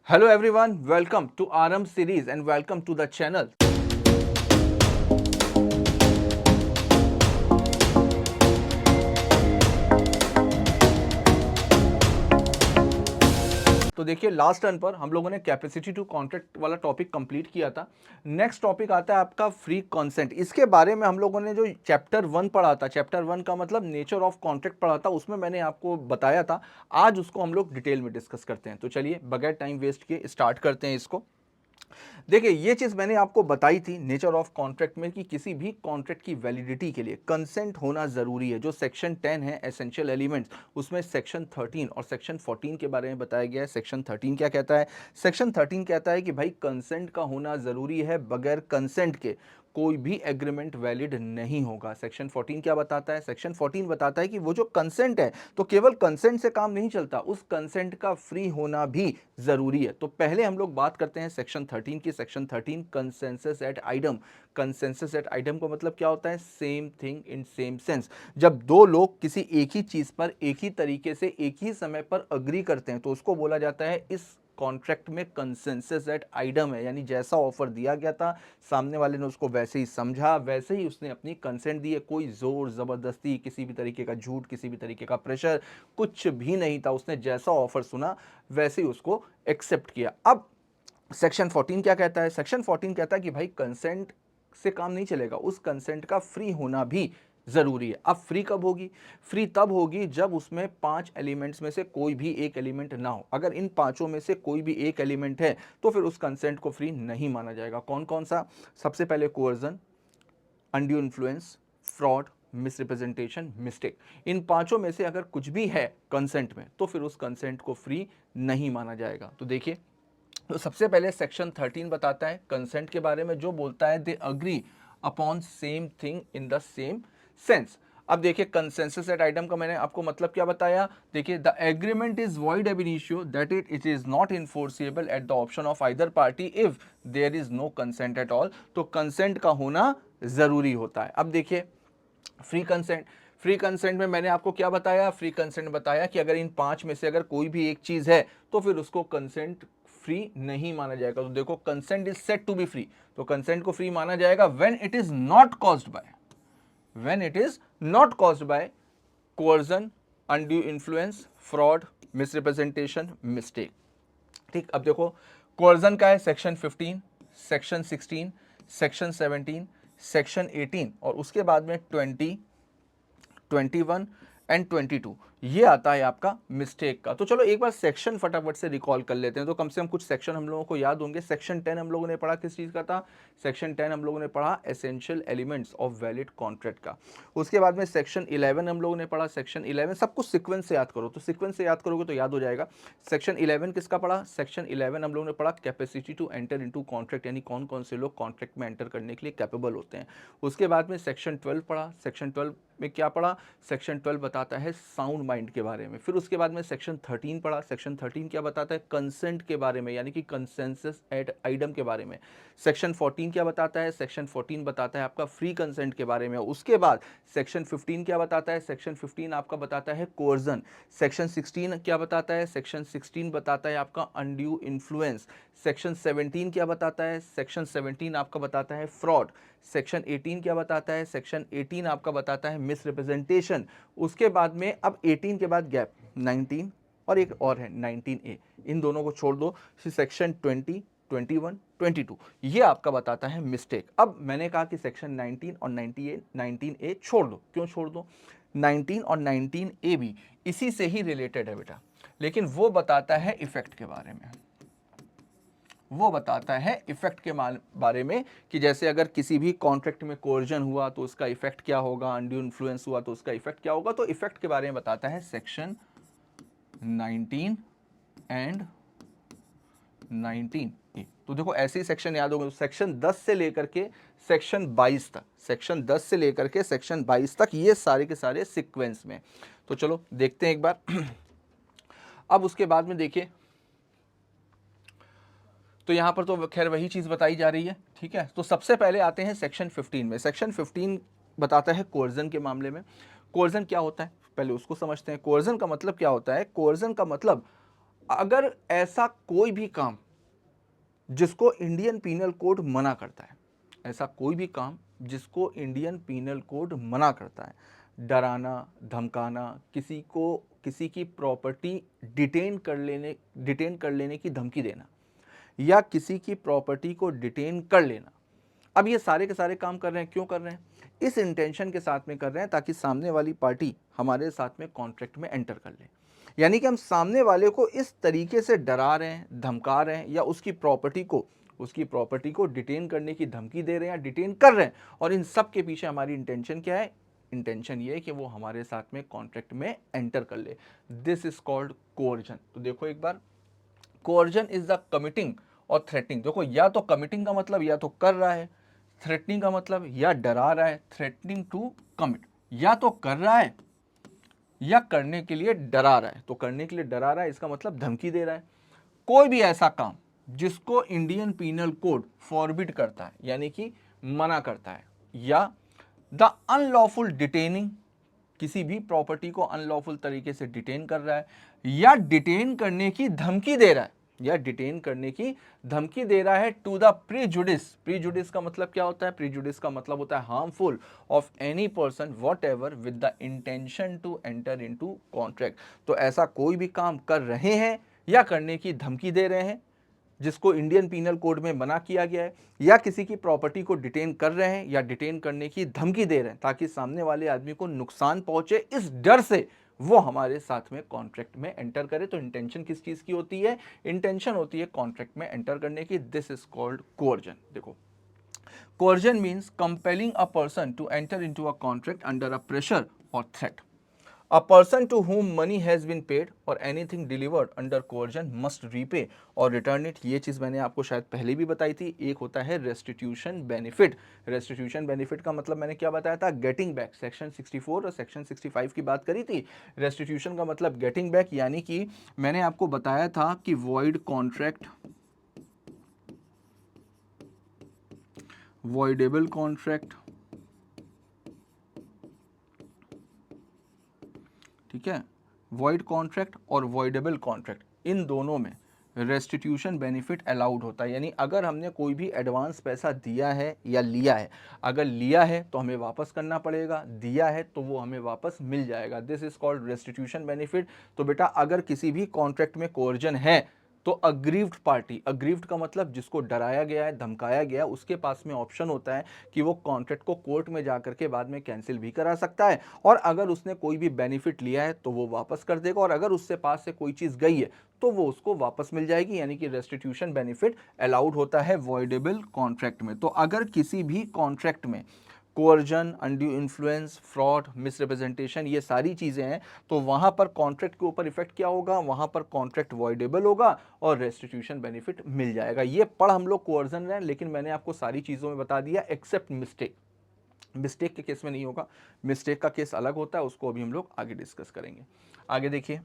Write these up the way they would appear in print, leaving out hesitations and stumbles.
Hello everyone, welcome to RM series and welcome to the channel. तो देखिए last turn पर हम लोगों ने कैपेसिटी टू कॉन्ट्रैक्ट वाला टॉपिक कंप्लीट किया था। नेक्स्ट टॉपिक आता है आपका फ्री कंसेंट। इसके बारे में हम लोगों ने जो चैप्टर 1 पढ़ा था, चैप्टर 1 का मतलब नेचर ऑफ कॉन्ट्रैक्ट पढ़ा था, उसमें मैंने आपको बताया था। आज उसको हम लोग डिटेल में डिस्कस करते हैं। तो चलिए बगैर टाइम वेस्ट किए स्टार्ट करते हैं इसको। देखिए ये चीज मैंने आपको बताई थी नेचर ऑफ कॉन्ट्रैक्ट में कि किसी भी कॉन्ट्रैक्ट की वैलिडिटी के लिए कंसेंट होना जरूरी है। जो सेक्शन 10 है एसेंशियल एलिमेंट्स, उसमें सेक्शन 13 और सेक्शन 14 के बारे में बताया गया है। सेक्शन 13 क्या कहता है? सेक्शन 13 कहता है कि भाई कंसेंट का होना जरूरी है, बगैर कंसेंट के कोई भी एग्रीमेंट वैलिड नहीं होगा। सेक्शन 14 क्या बताता है? सेक्शन 14 बताता है कि वो जो कंसेंट है, तो केवल कंसेंट से काम नहीं चलता, उस कंसेंट का फ्री होना भी जरूरी है। तो पहले हम लोग बात करते हैं सेक्शन 13 की। Section 13 consensus ad idem. Consensus ad idem का मतलब क्या होता है? Same thing in same sense. जब दो लोग किसी एक ही चीज पर एक ही तरीके से एक ही समय पर अग्री करते हैं तो उसको बोला जाता है इस कॉन्ट्रैक्ट में कंसेंसस एट आइडम है। यानी जैसा ऑफर दिया गया था, सामने वाले ने उसको वैसे ही समझा, वैसे ही उसने अपनी कंसेंट दी है। कोई जोर जबरदस्ती, किसी भी तरीके का झूठ, किसी भी तरीके का प्रेशर कुछ भी नहीं था। उसने जैसा ऑफर सुना वैसे ही उसको एक्सेप्ट किया। अब सेक्शन 14 क्या कहता है? सेक्शन 14 कहता है कि भाई कंसेंट से काम नहीं चलेगा, उस कंसेंट का फ्री होना भी जरूरी है। अब फ्री कब होगी? फ्री तब होगी जब उसमें 5 एलिमेंट्स में से कोई भी एक एलिमेंट ना हो। अगर इन पांचों में से कोई भी एक एलिमेंट है तो फिर उस कंसेंट को फ्री नहीं माना जाएगा। कौन कौन सा? सबसे पहले coercion, undue influence, fraud, misrepresentation, mistake. इन पांचों में से अगर कुछ भी है कंसेंट में तो फिर उस कंसेंट को फ्री नहीं माना जाएगा। तो देखिए, तो सबसे पहले सेक्शन 13 बताता है कंसेंट के बारे में, जो बोलता है they agree upon same thing in the same sense. अब देखिए कंसेंसस एट आइटम का मैंने आपको मतलब क्या बताया। देखिए the agreement is void ab initio that it is not enforceable at the option of either party if there is no consent at all. तो कंसेंट का होना जरूरी होता है। अब देखिए फ्री कंसेंट। फ्री कंसेंट में मैंने आपको क्या बताया? फ्री कंसेंट बताया कि अगर इन 5 में से अगर कोई भी एक चीज है तो फिर उसको कंसेंट फ्री नहीं माना जाएगा। तो देखो consent is said to be free, तो कंसेंट को फ्री माना जाएगा when it is not caused by, when it is not caused by coercion, undue influence, fraud, misrepresentation, mistake. ठीक, अब देखो कोअर्जन का है सेक्शन 15, सेक्शन 16, सेक्शन 17, सेक्शन 18 और उसके बाद में 20, 21 एंड 22। ये आता है आपका मिस्टेक का। तो चलो एक बार सेक्शन फटाफट से रिकॉल कर लेते हैं, तो कम से कम कुछ सेक्शन हम लोगों को याद होंगे। सेक्शन 10 हम लोगों ने पढ़ा किस चीज का था? सेक्शन 10 हम लोगों ने पढ़ा essential elements of valid contract का। उसके बाद में सेक्शन 11 हम लोगों ने पढ़ा। सेक्शन 11 सब कुछ सीक्वेंस से याद करो, तो सीक्वेंस से याद करोगे तो याद हो जाएगा। सेक्शन 11 किसका पढ़ा? सेक्शन 11 हम लोगों ने पढ़ा capacity to enter into contract, यानी कौन कौन से लोग कॉन्ट्रैक्ट में एंटर करने के लिए कैपेबल होते हैं। उसके बाद में सेक्शन 12 पढ़ा। सेक्शन 12 में क्या पढ़ा? सेक्शन 12 बताता है साउंड माइंड के बारे में। फिर उसके बाद में सेक्शन 13 पढ़ा। सेक्शन 13 क्या बताता है? कंसेंट के बारे में, यानी कि कंसेंसस एट आइडम के बारे में। सेक्शन 14 क्या बताता है? सेक्शन 14 बताता है आपका फ्री कंसेंट के बारे में। उसके बाद सेक्शन 15 क्या बताता है? सेक्शन 15 आपका बताता है कोअर्जन। सेक्शन 16 क्या बताता है? सेक्शन 16 बताता है आपका अनड्यू इन्फ्लुएंस। सेक्शन 17 क्या बताता है? सेक्शन 17 आपका बताता है फ्रॉड। सेक्शन 18 क्या बताता है? सेक्शन 18 आपका बताता है मिसरिप्रेजेंटेशन। उसके बाद में अब 18 के बाद गैप 19 और एक और है 19A, इन दोनों को छोड़ दो। सेक्शन 20, 21, 22 ये आपका बताता है मिस्टेक। अब मैंने कहा कि सेक्शन 19 और 19A छोड़ दो। क्यों छोड़ दो? 19 और 19A भी इसी से ही रिलेटेड है बेटा, लेकिन वो बताता है इफेक्ट के बारे में। वो बताता है इफेक्ट के बारे में कि जैसे अगर किसी भी कॉन्ट्रैक्ट में कोर्जन हुआ तो उसका इफेक्ट क्या होगा, अनड्यू इन्फ्लुएंस हुआ तो उसका इफेक्ट क्या होगा। तो इफेक्ट के बारे में बताता है सेक्शन 19 एंड 19A। तो देखो ऐसे ही सेक्शन याद होगा। तो सेक्शन 10 से लेकर के सेक्शन 22 तक, सेक्शन 10 से लेकर के सेक्शन 22 तक ये सारे के सारे सीक्वेंस में। तो चलो देखते हैं एक बार। अब उसके बाद में देखिए, तो यहां पर तो खैर वही चीज बताई जा रही है। ठीक है, तो सबसे पहले आते हैं सेक्शन 15 में। सेक्शन 15 बताता है कोर्जन के मामले में। कोर्जन क्या होता है पहले उसको समझते हैं। कोर्जन का मतलब क्या होता है? कोर्जन का मतलब अगर ऐसा कोई भी काम जिसको इंडियन पीनल कोड मना करता है, ऐसा कोई भी काम जिसको इंडियन पीनल कोड मना करता है, डराना, धमकाना, किसी की प्रॉपर्टी डिटेन कर लेने की धमकी देना, या किसी की प्रॉपर्टी को डिटेन कर लेना। अब ये सारे के सारे काम कर रहे हैं, क्यों कर रहे हैं? इस इंटेंशन के साथ में कर रहे हैं ताकि सामने वाली पार्टी हमारे साथ में कॉन्ट्रैक्ट में एंटर कर ले। यानी कि हम सामने वाले को इस तरीके से डरा रहे हैं, धमका रहे हैं, या उसकी प्रॉपर्टी को डिटेन करने की धमकी दे रहे हैं या डिटेन कर रहे हैं, और इन सब के पीछे हमारी इंटेंशन क्या है? इंटेंशन ये है कि वो हमारे साथ में कॉन्ट्रैक्ट में एंटर कर ले। This is called coercion. तो देखो एक बार, कोअर्जन इज द कमिटिंग और थ्रेटनिंग। देखो, या तो कमिटिंग का मतलब या तो कर रहा है, थ्रेटनिंग का मतलब या डरा रहा है, थ्रेटनिंग टू कमिट, या तो कर रहा है या करने के लिए डरा रहा है। तो करने के लिए डरा रहा है इसका मतलब धमकी दे रहा है। कोई भी ऐसा काम जिसको इंडियन पीनल कोड फॉरबिड करता है, यानी कि मना करता है, या द अनलॉफुल डिटेनिंग, किसी भी प्रॉपर्टी को अनलॉफुल तरीके से डिटेन कर रहा है, या डिटेन करने की धमकी दे रहा है, टू द प्रीजुडिस। प्रीजुडिस का मतलब क्या होता है? प्रीजुडिस का मतलब होता है harmful of any person whatever with the intention to enter into contract. तो ऐसा कोई भी काम कर रहे हैं या करने की धमकी दे रहे हैं जिसको इंडियन पीनल कोड में मना किया गया है, या किसी की प्रॉपर्टी को डिटेन कर रहे हैं या डिटेन करने की धमकी दे रहे हैं ताकि सामने वाले आदमी को नुकसान पहुंचे, इस डर से वो हमारे साथ में कॉन्ट्रैक्ट में एंटर करे। तो इंटेंशन किस चीज की होती है? इंटेंशन होती है कॉन्ट्रैक्ट में एंटर करने की। This is called coercion. देखो, coercion means compelling a person to enter into a contract under a pressure और threat. A person to whom money has been paid or anything delivered under coercion must repay और return it। ये चीज़ मैंने आपको शायद पहले भी बताई थी। एक होता है restitution benefit। restitution benefit का मतलब मैंने क्या बताया था? getting back। सेक्शन 64 और सेक्शन 65 की बात करी थी। restitution का मतलब getting back, यानी कि मैंने आपको बताया था कि void contract, voidable contract, ठीक है, वॉइड कॉन्ट्रैक्ट और वॉइडेबल कॉन्ट्रैक्ट, इन दोनों में रेस्टिट्यूशन बेनिफिट अलाउड होता है। यानी अगर हमने कोई भी एडवांस पैसा दिया है या लिया है, अगर लिया है तो हमें वापस करना पड़ेगा, दिया है तो वो हमें वापस मिल जाएगा। This is called restitution benefit. तो बेटा, अगर किसी भी कॉन्ट्रैक्ट में कोर्जन है तो अग्रीव्ड पार्टी, अग्रीव्ड का मतलब जिसको डराया गया है, धमकाया गया है, उसके पास में ऑप्शन होता है कि वो कॉन्ट्रैक्ट को कोर्ट में जाकर के बाद में कैंसिल भी करा सकता है, और अगर उसने कोई भी बेनिफिट लिया है तो वो वापस कर देगा, और अगर उससे पास से कोई चीज गई है तो वो उसको वापस मिल जाएगी। यानी कि रेस्टिट्यूशन बेनिफिट अलाउड होता है वॉइडेबल कॉन्ट्रैक्ट में। तो अगर किसी भी कॉन्ट्रैक्ट में coercion, undue influence, fraud, misrepresentation, ये सारी चीजें हैं, तो वहां पर कॉन्ट्रैक्ट के ऊपर इफेक्ट क्या होगा? वहां पर कॉन्ट्रैक्ट वॉइडेबल होगा और रेस्टिट्यूशन बेनिफिट मिल जाएगा। ये पढ़ हम लोग कोअर्जन रहे हैं, लेकिन मैंने आपको सारी चीजों में बता दिया एक्सेप्ट मिस्टेक। मिस्टेक के केस में नहीं होगा, मिस्टेक का केस अलग होता है, उसको अभी हम लोग आगे डिस्कस करेंगे। आगे देखिए,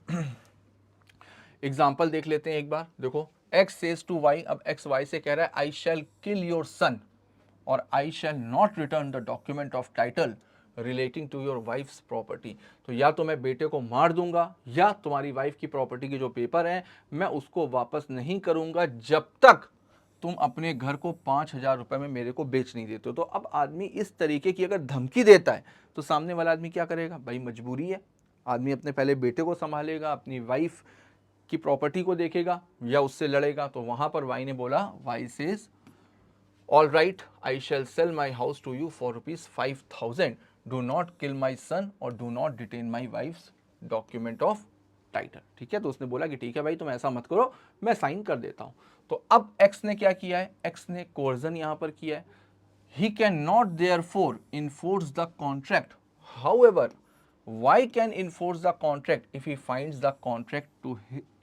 एग्जाम्पल देख लेते हैं एक बार। देखो, एक्स सेज टू वाई, अब एक्स वाई से कह रहा है आई शैल किल योर सन और I shall not return the document of title relating to your wife's property. तो या तो मैं बेटे को मार दूंगा या तुम्हारी वाइफ की प्रॉपर्टी के जो पेपर हैं मैं उसको वापस नहीं करूंगा जब तक तुम अपने घर को 5,000 रुपए में मेरे को बेच नहीं देते हो। तो अब आदमी इस तरीके की अगर धमकी देता है तो सामने वाला आदमी क्या करेगा? भाई मजबूरी है, आदमी अपने पहले बेटे को संभालेगा, अपनी वाइफ की प्रॉपर्टी को देखेगा या उससे लड़ेगा। तो वहां पर वाई ने बोला, Y says all right I shall sell my house to you for ₹5,000, do not kill my son और do not detain my wife's document of title. ठीक है, तो उसने बोला कि ठीक है भाई, तुम ऐसा मत करो, मैं साइन कर देता हूं। तो अब एक्स ने क्या किया है? एक्स ने कोर्जन यहां पर किया है। He can not therefore enforce the contract, however Y can enforce the contract if he finds the contract to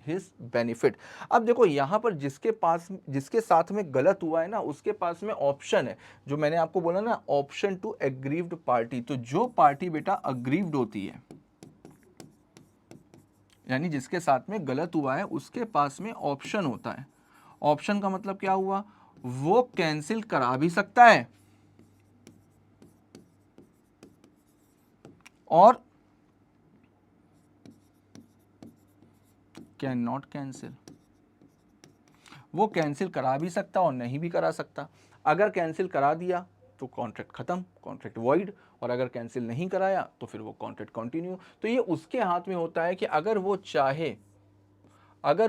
his benefit. अब देखो, यहां पर जिसके साथ में गलत हुआ है ना, उसके पास में ऑप्शन है, जो मैंने आपको बोला ना, ऑप्शन टू एग्रीव्ड पार्टी। तो जो पार्टी बेटा अग्रीव्ड होती है, यानी जिसके साथ में गलत हुआ है, उसके पास में ऑप्शन होता है। ऑप्शन का मतलब क्या हुआ? वो कैंसिल करा भी सकता है और कैन नॉट कैंसिल, वो कैंसिल करा भी सकता और नहीं भी करा सकता। अगर कैंसिल करा दिया तो कॉन्ट्रैक्ट खत्म, कॉन्ट्रैक्ट वॉइड, और अगर कैंसिल नहीं कराया तो फिर वो कॉन्ट्रैक्ट कंटिन्यू। तो ये उसके हाथ में होता है कि अगर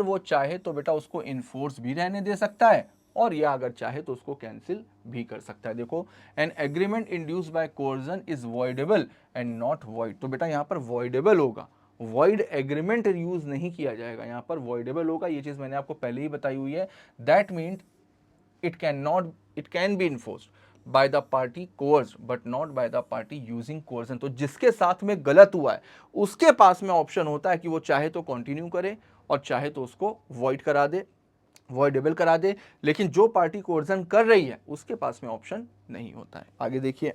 वो चाहे तो बेटा उसको इन्फोर्स भी रहने दे सकता है, और या अगर चाहे तो उसको कैंसिल भी कर सकता है। देखो, an agreement induced by coercion is voidable and not void, तो बेटा यहाँ पर वॉइडेबल होगा, वॉइड एग्रीमेंट यूज नहीं किया जाएगा, यहाँ पर वॉइडेबल होगा। ये चीज मैंने आपको पहले ही बताई हुई है। That means it can be enforced by the party coerced but not by the party using coercion। तो जिसके साथ में गलत हुआ है उसके पास में ऑप्शन होता है कि वो चाहे तो कंटिन्यू करे और चाहे तो उसको वॉइड करा दे, वॉइडेबल करा दे, लेकिन जो पार्टी कोर्जन कर रही है उसके पास में ऑप्शन नहीं होता है। आगे देखिए,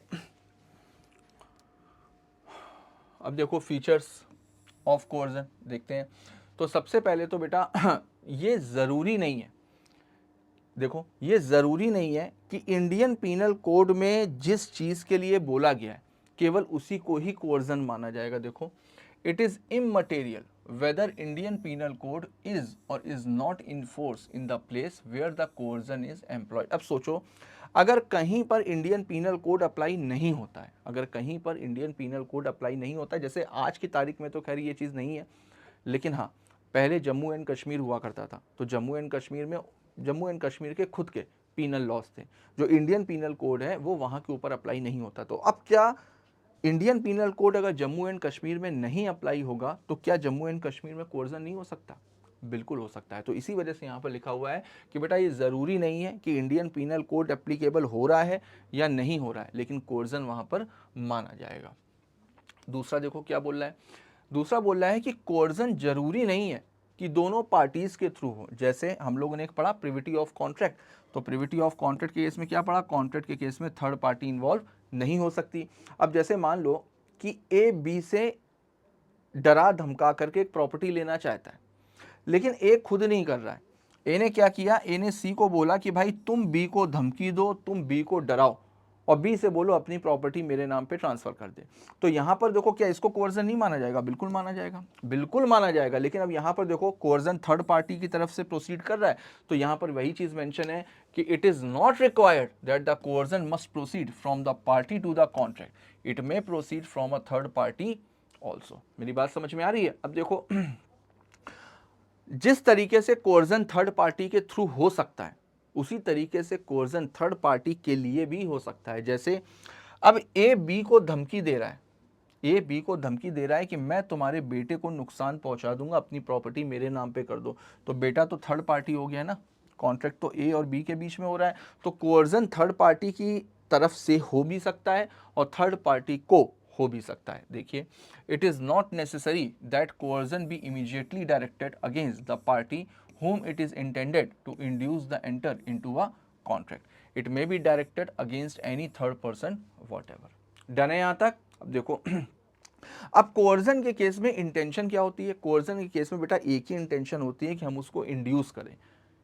अब देखो फीचर्स ऑफ कोर्जन देखते हैं। तो सबसे पहले तो बेटा ये जरूरी नहीं है, देखो ये जरूरी नहीं है कि इंडियन पीनल कोड में जिस चीज के लिए बोला गया है केवल उसी को ही कोर्जन माना जाएगा। देखो, it is immaterial whether Indian Penal Code is और is not in force in the place where the coercion is employed. अब सोचो, अगर कहीं पर इंडियन पीनल कोड अप्लाई नहीं होता है, अगर कहीं पर इंडियन पीनल कोड अप्लाई नहीं होता है, जैसे आज की तारीख में तो खैर ये चीज़ नहीं है, लेकिन हाँ पहले जम्मू एंड कश्मीर हुआ करता था, तो जम्मू एंड कश्मीर के खुद के पीनल लॉज थे, जो इंडियन पीनल कोड है वो वहाँ के ऊपर अप्लाई नहीं होता। तो अब क्या इंडियन पीनल कोड अगर जम्मू एंड कश्मीर में नहीं अप्लाई होगा तो क्या जम्मू एंड कश्मीर में कोर्जन नहीं हो सकता? बिल्कुल हो सकता है। तो इसी वजह से यहाँ पर लिखा हुआ है कि बेटा ये ज़रूरी नहीं है कि इंडियन पीनल कोड एप्लीकेबल हो रहा है या नहीं हो रहा है, लेकिन कोर्जन वहाँ पर माना जाएगा। दूसरा देखो क्या बोल रहा है, दूसरा बोल रहा है कि कोर्जन जरूरी नहीं है कि दोनों पार्टीज के थ्रू हो। जैसे हम लोगों ने एक पढ़ा प्रिविटी ऑफ कॉन्ट्रैक्ट, तो प्रिविटी ऑफ कॉन्ट्रैक्ट के केस में क्या पढ़ा, कॉन्ट्रैक्ट के केस में थर्ड पार्टी इन्वॉल्व नहीं हो सकती। अब जैसे मान लो कि ए बी से डरा धमका करके एक प्रॉपर्टी लेना चाहता है, लेकिन ए खुद नहीं कर रहा है। ए ने क्या किया, ए ने सी को बोला कि भाई तुम बी को धमकी दो, तुम बी को डराओ और बी से बोलो अपनी प्रॉपर्टी मेरे नाम पे ट्रांसफर कर दे। तो यहां पर देखो क्या इसको कोर्जन नहीं माना जाएगा? बिल्कुल माना जाएगा, बिल्कुल माना जाएगा। लेकिन अब यहां पर देखो कोर्जन थर्ड पार्टी की तरफ से प्रोसीड कर रहा है, तो यहां पर वही चीज मेंशन है कि it is not required that the coercion must proceed from the party to the contract, it may proceed from a third party also. मेरी बात समझ में आ रही है? अब देखो जिस तरीके से कोर्जन थर्ड पार्टी के थ्रू हो सकता है उसी तरीके से कोर्जन थर्ड पार्टी के लिए भी हो सकता है। जैसे अब ए बी को धमकी दे रहा है, ए बी को धमकी दे रहा है कि मैं तुम्हारे बेटे को नुकसान पहुंचा दूंगा, अपनी प्रॉपर्टी मेरे नाम पे कर दो। तो बेटा तो थर्ड पार्टी हो गया ना, कॉन्ट्रैक्ट तो ए और बी के बीच में हो रहा है, तो कोर्जन थर्ड पार्टी की तरफ से हो भी सकता है और थर्ड पार्टी को हो भी सकता है। देखिए, it is not necessary that coercion be immediately directed against the party whom it is intended to induce the enter into a contract. It may be directed against any third person whatever. Done है यहाँ तक? अब देखो अब coercion के case में intention क्या होती है? कोर्जन के केस में बेटा एक ही इंटेंशन होती है कि हम उसको इंड्यूस करें।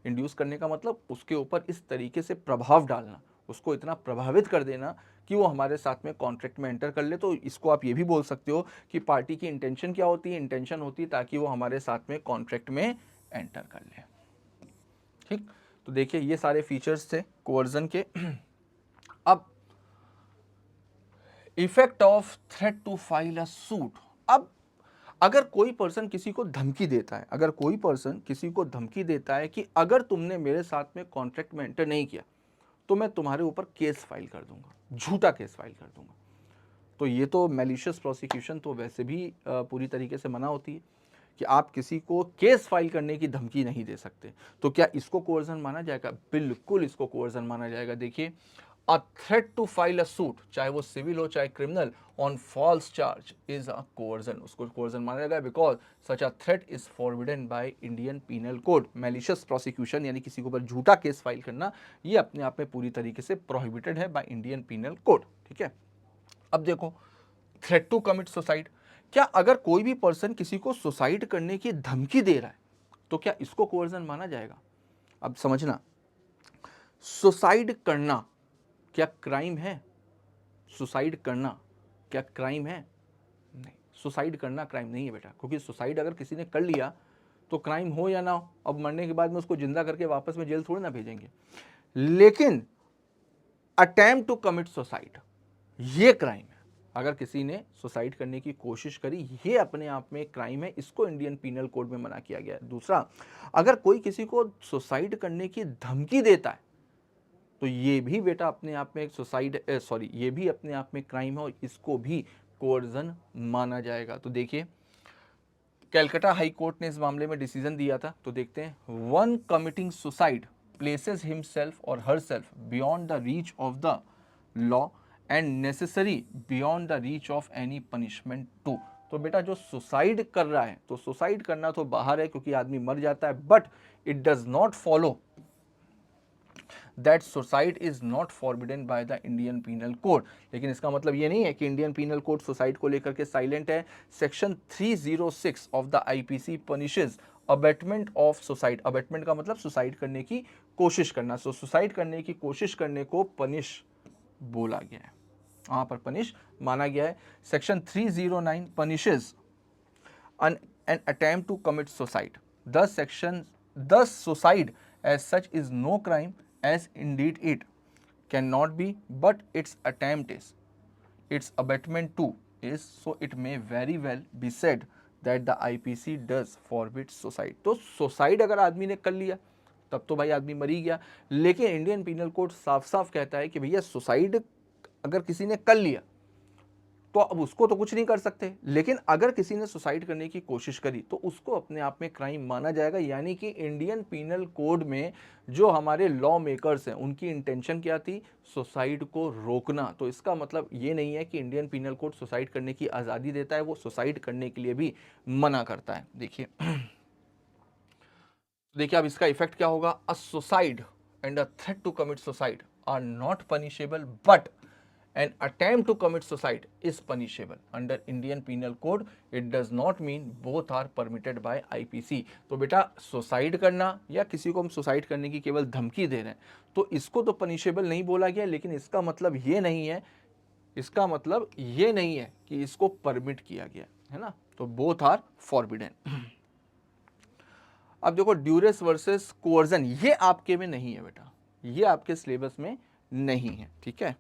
इंड्यूस करने का मतलब उसके ऊपर इस तरीके से प्रभाव डालना, उसको इतना प्रभावित कर देना कि वो हमारे साथ में कॉन्ट्रैक्ट में एंटर कर ले। तो इसको आप ये भी बोल सकते हो कि पार्टी की इंटेंशन क्या होती है? इंटेंशन होती है ताकि वो हमारे साथ में कॉन्ट्रैक्ट में एंटर कर ले। ठीक, तो देखिए ये सारे फीचर्स थे कोवर्जन के। अब effect of threat to file a suit. अब अगर कोई पर्सन किसी को धमकी देता है, अगर कोई पर्सन किसी को धमकी देता है कि अगर तुमने मेरे साथ में कॉन्ट्रैक्ट में एंटर नहीं किया तो मैं तुम्हारे ऊपर केस फाइल कर दूंगा, झूठा केस फाइल कर दूंगा, तो ये तो मैलिशियस प्रोसिक्यूशन तो वैसे भी पूरी तरीके से मना होती है कि आप किसी को केस फाइल करने की धमकी नहीं दे सकते। तो क्या इसको कोर्जन माना जाएगा? बिल्कुल इसको कोर्जन माना जाएगा। देखिए, a threat to file a suit, चाहे वो सिविल हो चाहे criminal, on false charge is a coercion, उसको कोर्जन माना जाएगा because such a threat is forbidden by Indian Penal Code. Malicious prosecution यानी किसी के ऊपर झूठा केस फाइल करना, ये अपने आप में पूरी तरीके से प्रोहिबिटेड है बाय इंडियन पीनल कोड। ठीक है, अब देखो थ्रेट टू कमिट सुसाइड। क्या अगर कोई भी पर्सन किसी को सुसाइड करने की धमकी दे रहा है तो क्या इसको कोर्जन माना जाएगा? अब समझना, सुसाइड करना क्या क्राइम है? सुसाइड करना क्या क्राइम है? नहीं, सुसाइड करना क्राइम नहीं है बेटा, क्योंकि सुसाइड अगर किसी ने कर लिया तो क्राइम हो या ना हो, अब मरने के बाद में उसको जिंदा करके वापस में जेल थोड़ी ना भेजेंगे। लेकिन अटेम्प्ट टू कमिट सुसाइड ये क्राइम है। अगर किसी ने सुसाइड करने की कोशिश करी, ये अपने आप में एक क्राइम है, इसको इंडियन पीनल कोड में मना किया गया है। दूसरा, अगर कोई किसी को सुसाइड करने की धमकी देता है तो ये भी बेटा अपने आप में एक ये भी अपने आप में क्राइम है और इसको भी कोर्जन माना जाएगा। तो देखिए कैलकाटा हाई कोर्ट ने इस मामले में डिसीजन दिया था, तो देखते हैं। One committing suicide places himself और herself beyond the reach of the law and necessary beyond the reach of any punishment too. तो बेटा जो सुसाइड कर रहा है, तो सुसाइड करना तो बाहर है क्योंकि आदमी मर जाता है, but it does not follow that suicide is not forbidden by the Indian Penal Code. लेकिन इसका मतलब ये नहीं है कि इंडियन पीनल कोड सुसाइड को लेकर के साइलेंट है। Section 306 of the IPC punishes abetment of suicide. Abetment का मतलब सुसाइड करने की कोशिश करना। सो सुसाइड करने की कोशिश करने को पनिश बोला गया है, वहां पर पनिश माना गया है। Section 309 punishes an attempt to commit suicide. Thus suicide as such is no crime, as indeed it cannot be, but its attempt is, its abetment too is, so it may very well be said that the IPC does forbid suicide. तो suicide अगर आदमी ने कर लिया तब तो भाई आदमी मर ही गया, लेकिन इंडियन पीनल कोड साफ साफ कहता है कि भैया सुसाइड अगर किसी ने कर लिया तो अब उसको तो कुछ नहीं कर सकते, लेकिन अगर किसी ने सुसाइड करने की कोशिश करी तो उसको अपने आप में क्राइम माना जाएगा। यानी कि इंडियन पीनल कोड में जो हमारे लॉ मेकर्स हैं उनकी इंटेंशन क्या थी, सुसाइड को रोकना। तो इसका मतलब ये नहीं है कि इंडियन पीनल कोड सुसाइड करने की आज़ादी देता है, वो सुसाइड करने के लिए भी मना करता है। देखिए देखिए अब इसका इफेक्ट क्या होगा। A suicide and a threat to commit suicide are not punishable, but an attempt to commit suicide is punishable under Indian Penal Code. It does not mean both are permitted by IPC. तो बेटा suicide करना या किसी को हम suicide करने की केवल धमकी दे रहे हैं तो इसको तो पनिशेबल नहीं बोला गया, लेकिन इसका मतलब ये नहीं है, इसका मतलब ये नहीं है कि इसको परमिट किया गया है ना। तो बोथ आर फॉरबिडन। अब देखो ड्यूरेस वर्सेस कोअर्जन, ये आपके में नहीं है बेटा, ये आपके सिलेबस में नहीं है, ठीक है।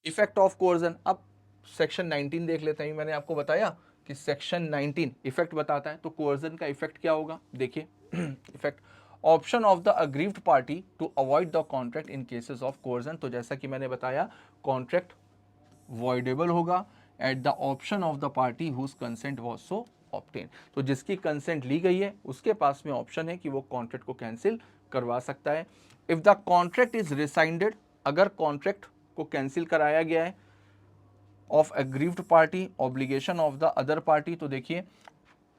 इफेक्ट ऑफ कोर्जन, अब सेक्शन 19 देख लेते हैं। मैंने आपको बताया कि सेक्शन 19 इफेक्ट बताता है, तो कोर्जन का इफेक्ट क्या होगा। देखिए effect, option of the aggrieved party to avoid the contract in cases of coercion. तो जैसा कि मैंने बताया कॉन्ट्रैक्ट वॉइडेबल होगा at the option of the party whose consent was so obtain. तो जिसकी कंसेंट ली गई है उसके पास में ऑप्शन है कि वो कॉन्ट्रैक्ट को कैंसिल करवा सकता है। If the contract is rescinded, अगर कॉन्ट्रैक्ट को कैंसिल कराया गया है, of aggrieved party obligation of the other party. तो देखिए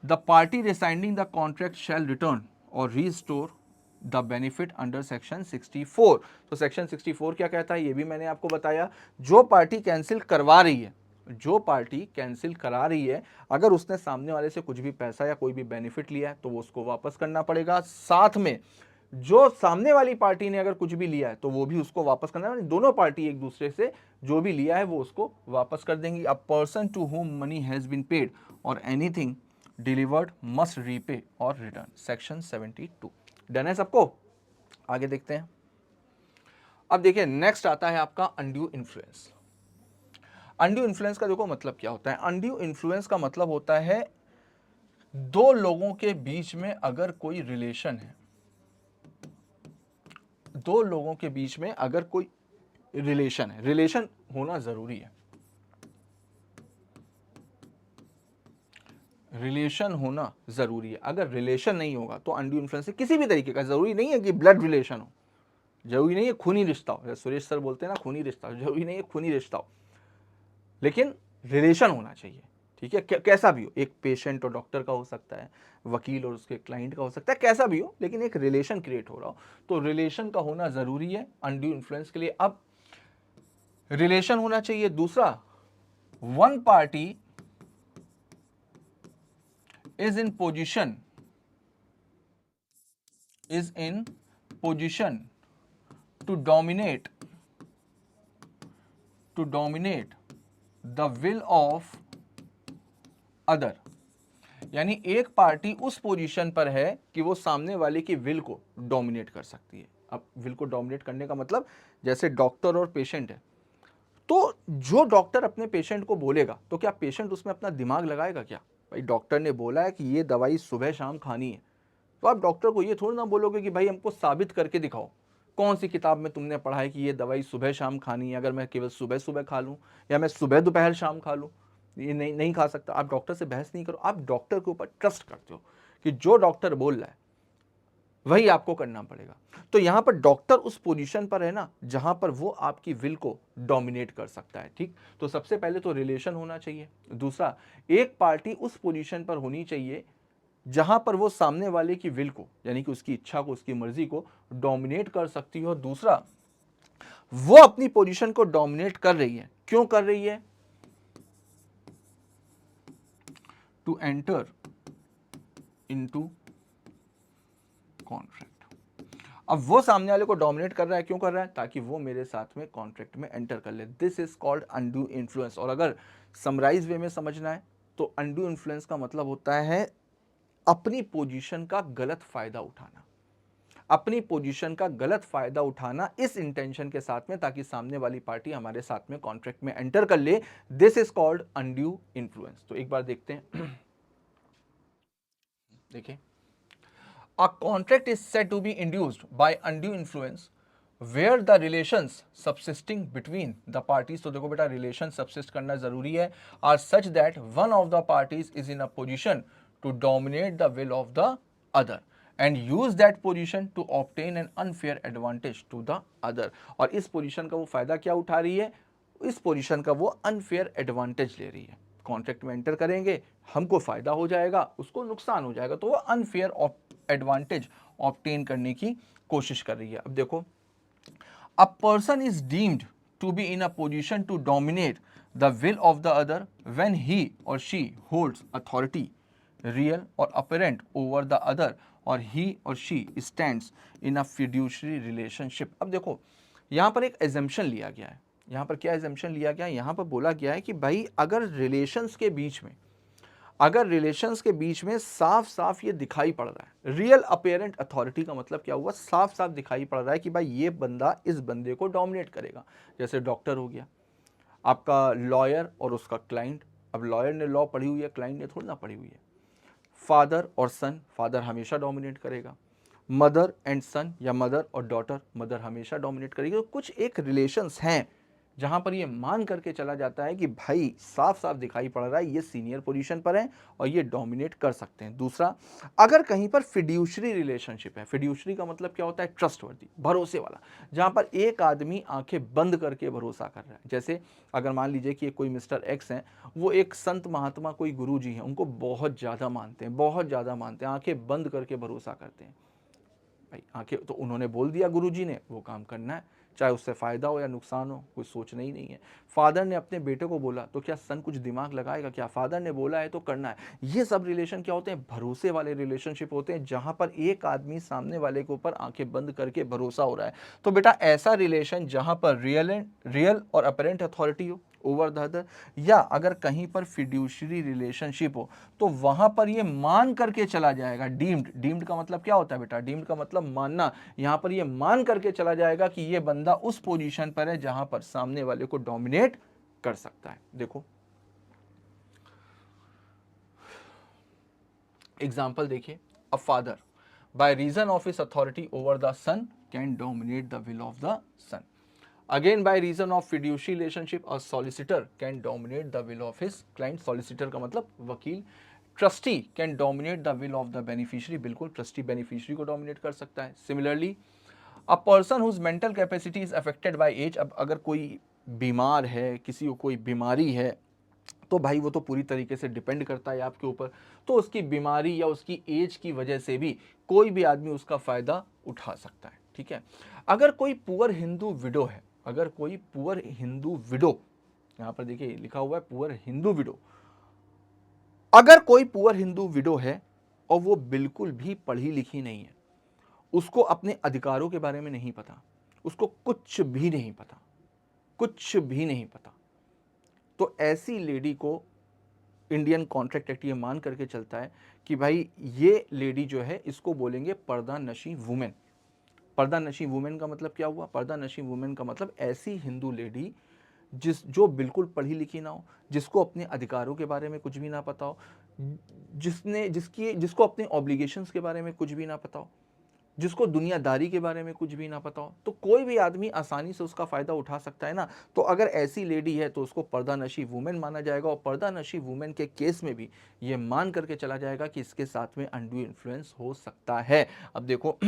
the party rescinding the contract shall return और restore the benefit under section 64। तो सेक्शन 64 क्या कहता है, ये भी मैंने आपको बताया। जो पार्टी कैंसिल करवा रही है, जो पार्टी कैंसिल करा रही है, अगर उसने सामने वाले से कुछ भी पैसा या कोई भी बेनिफिट लिया है तो वो उसको वापस करना पड़ेगा। साथ में जो सामने वाली पार्टी ने अगर कुछ भी लिया है तो वो भी उसको वापस करना है। दोनों पार्टी एक दूसरे से जो भी लिया है वो उसको वापस कर देंगी। A person to whom money has been paid or anything delivered must repay or return, section 72। Done है सबको, आगे देखते हैं। अब देखिए नेक्स्ट आता है आपका अनड्यू इन्फ्लुएंस। अनड्यू इन्फ्लुएंस का देखो मतलब क्या होता है। अनड्यू इन्फ्लुएंस का मतलब होता है दो लोगों के बीच में अगर कोई रिलेशन है, दो लोगों के बीच में अगर कोई रिलेशन है, रिलेशन होना जरूरी है, रिलेशन होना जरूरी है। अगर रिलेशन नहीं होगा तो अनड्यू इन्फ्लुएंस किसी भी तरीके का, जरूरी नहीं है कि ब्लड रिलेशन हो, जरूरी नहीं है खूनी रिश्ता हो, सुरेश सर बोलते हैं ना खूनी रिश्ता, जरूरी नहीं है खूनी रिश्ता हो, लेकिन रिलेशन होना चाहिए, ठीक है। कैसा भी हो, एक पेशेंट और डॉक्टर का हो सकता है, वकील और उसके क्लाइंट का हो सकता है, कैसा भी हो, लेकिन एक रिलेशन क्रिएट हो रहा हो, तो रिलेशन का होना जरूरी है अनड्यू इन्फ्लुएंस के लिए। अब रिलेशन होना चाहिए। दूसरा, one party is in position to dominate the will of other यानी एक पार्टी उस पोजीशन पर है कि वो सामने वाले की विल को डोमिनेट कर सकती है। अब विल को डोमिनेट करने का मतलब जैसे डॉक्टर और पेशेंट है, तो जो डॉक्टर अपने पेशेंट को बोलेगा तो क्या पेशेंट उसमें अपना दिमाग लगाएगा क्या? भाई डॉक्टर ने बोला है कि ये दवाई सुबह शाम खानी है, तो आप डॉक्टर को ये थोड़ी ना बोलोगे कि भाई हमको साबित करके दिखाओ, कौन सी किताब में तुमने पढ़ा है कि ये दवाई सुबह शाम खानी है, अगर मैं केवल सुबह सुबह खा लूँ या मैं सुबह दोपहर शाम खा लूँ, ये नहीं नहीं खा सकता। आप डॉक्टर से बहस नहीं करो, आप डॉक्टर के ऊपर ट्रस्ट करते हो कि जो डॉक्टर बोल रहा है वही आपको करना पड़ेगा। तो यहां पर डॉक्टर उस पोजीशन पर है ना जहां पर वो आपकी विल को डोमिनेट कर सकता है। ठीक, तो सबसे पहले तो रिलेशन होना चाहिए। दूसरा, एक पार्टी उस पोजीशन पर होनी चाहिए जहां पर वो सामने वाले की विल को, यानी कि उसकी इच्छा को, उसकी मर्जी को डोमिनेट कर सकती है। और दूसरा, वो अपनी पोजीशन को डोमिनेट कर रही है। क्यों कर रही है? To enter into contract. अब वो सामने वाले को डोमिनेट कर रहा है, क्यों कर रहा है? ताकि वो मेरे साथ में कॉन्ट्रैक्ट में एंटर कर ले। This is called undue influence. और अगर समराइज वे में समझना है तो अनड्यू इन्फ्लुएंस का मतलब होता है अपनी पोजीशन का गलत फायदा उठाना। अपनी पोजीशन का गलत फायदा उठाना इस इंटेंशन के साथ में ताकि सामने वाली पार्टी हमारे साथ में कॉन्ट्रैक्ट में एंटर कर ले। This is called undue influence. तो एक बार देखते हैं। देखिए, a contract is said to be induced by undue influence where the relations subsisting between the parties, तो देखो बेटा रिलेशन subsist करना जरूरी है, are such that one of the parties is in a position to dominate the will of the other and use that position to obtain an unfair advantage to the other। और इस position का वो फायदा क्या उठा रही है? इस पोजीशन का वो अनफेयर एडवांटेज ले रही है। कॉन्ट्रैक्ट में एंटर करेंगे, हमको फायदा हो जाएगा, उसको नुकसान हो जाएगा, तो वो अनफेयर एडवांटेज ऑब्टेन करने की कोशिश कर रही है। अब देखो, a person is deemed to be in a position to dominate the will of the other when he और she holds authority real or apparent over the other or he और she stands in a fiduciary relationship. अब देखो, यहां पर एक assumption लिया गया है। यहां पर क्या एजम्पशन लिया गया है? यहां पर बोला गया है कि भाई अगर रिलेशंस के बीच में, अगर रिलेशंस के बीच में साफ साफ ये दिखाई पड़ रहा है, रियल अपेरेंट अथॉरिटी का मतलब क्या हुआ? साफ साफ दिखाई पड़ रहा है कि भाई ये बंदा इस बंदे को डोमिनेट करेगा। जैसे डॉक्टर हो गया, आपका लॉयर और उसका क्लाइंट। अब लॉयर ने लॉ पढ़ी हुई है, क्लाइंट ने थोड़ी ना पढ़ी हुई है। फादर और सन, फादर हमेशा डोमिनेट करेगा। मदर एंड सन या मदर और डॉटर, मदर हमेशा डोमिनेट करेगी। तो कुछ एक रिलेशंस हैं जहां पर ये मान करके चला जाता है कि भाई साफ साफ दिखाई पड़ रहा है ये सीनियर पोजीशन पर है और ये डोमिनेट कर सकते हैं। दूसरा, अगर कहीं पर फिड्यूशरी रिलेशनशिप है, फिड्यूशरी का मतलब क्या होता है? ट्रस्टवर्दी, भरोसे वाला, जहां पर एक आदमी आंखें बंद करके भरोसा कर रहा है। जैसे अगर मान लीजिए कि कोई मिस्टर एक्स हैं, वो एक संत महात्मा कोई गुरु जी हैं, उनको बहुत ज़्यादा मानते हैं, बहुत ज़्यादा मानते हैं, आंखें बंद करके भरोसा करते हैं। भाई आंखें, तो उन्होंने बोल दिया गुरु जी ने, वो काम करना है, चाहे उससे फायदा हो या नुकसान हो, कोई सोचना ही नहीं है। फादर ने अपने बेटे को बोला तो क्या सन कुछ दिमाग लगाएगा क्या? फादर ने बोला है तो करना है। ये सब रिलेशन क्या होते हैं? भरोसे वाले रिलेशनशिप होते हैं, जहां पर एक आदमी सामने वाले के ऊपर आंखें बंद करके भरोसा हो रहा है। तो बेटा ऐसा रिलेशन जहां पर रियल और अपेरेंट अथॉरिटी हो ओवर द अदर, या अगर कहीं पर फिड्यूशरी रिलेशनशिप हो, तो वहां पर ये मान करके चला जाएगा। डीम्ड, डीम्ड का मतलब क्या होता है बेटा? डीम्ड का मतलब मानना। यहां पर ये मान करके चला जाएगा कि ये बंदा उस पोजीशन पर है जहां पर सामने वाले को डोमिनेट कर सकता है। देखो एग्जाम्पल देखिए, a father by reason of his authority over the son can dominate the will of the son. Again, by reason of fiduciary relationship, a solicitor can dominate the will of his client। Solicitor का मतलब वकील। Trustee can dominate the will of the beneficiary। बिल्कुल trustee beneficiary को dominate कर सकता है। Similarly, a person whose mental capacity is affected by age। अब अगर कोई बीमार है, किसी को कोई बीमारी है, तो भाई वो तो पूरी तरीके से डिपेंड करता है आपके ऊपर, तो उसकी बीमारी या उसकी एज की वजह से भी कोई भी आदमी उसका फायदा उठा सकता है। ठीक है, अगर कोई पुअर हिंदू विडो है, अगर कोई पुअर हिंदू विडो, यहां पर देखिए लिखा हुआ है पुअर हिंदू विडो, अगर कोई पुअर हिंदू विडो है और वो बिल्कुल भी पढ़ी लिखी नहीं है, उसको अपने अधिकारों के बारे में नहीं पता, उसको कुछ भी नहीं पता, कुछ भी नहीं पता, तो ऐसी लेडी को इंडियन कॉन्ट्रैक्ट एक्ट ये मान करके चलता है कि भाई ये लेडी जो है इसको बोलेंगे पर्दा नशी वुमेन। पर्दा नशी वुमेन का मतलब क्या हुआ? पर्दा नशी वुमेन का मतलब ऐसी हिंदू लेडी जो बिल्कुल पढ़ी लिखी ना हो, जिसको अपने अधिकारों के बारे में कुछ भी ना पता हो, जिसको अपने ऑब्लिगेशंस के बारे में कुछ भी ना पता हो, जिसको दुनियादारी के बारे में कुछ भी ना पता हो, तो कोई भी आदमी आसानी से उसका फायदा उठा सकता है ना। तो अगर ऐसी लेडी है तो उसको पर्दा नशी वुमेन माना जाएगा, और पर्दा नशी वुमेन के केस में भी ये मान करके चला जाएगा कि इसके साथ में अनड्यू इन्फ्लुएंस हो सकता है। अब देखो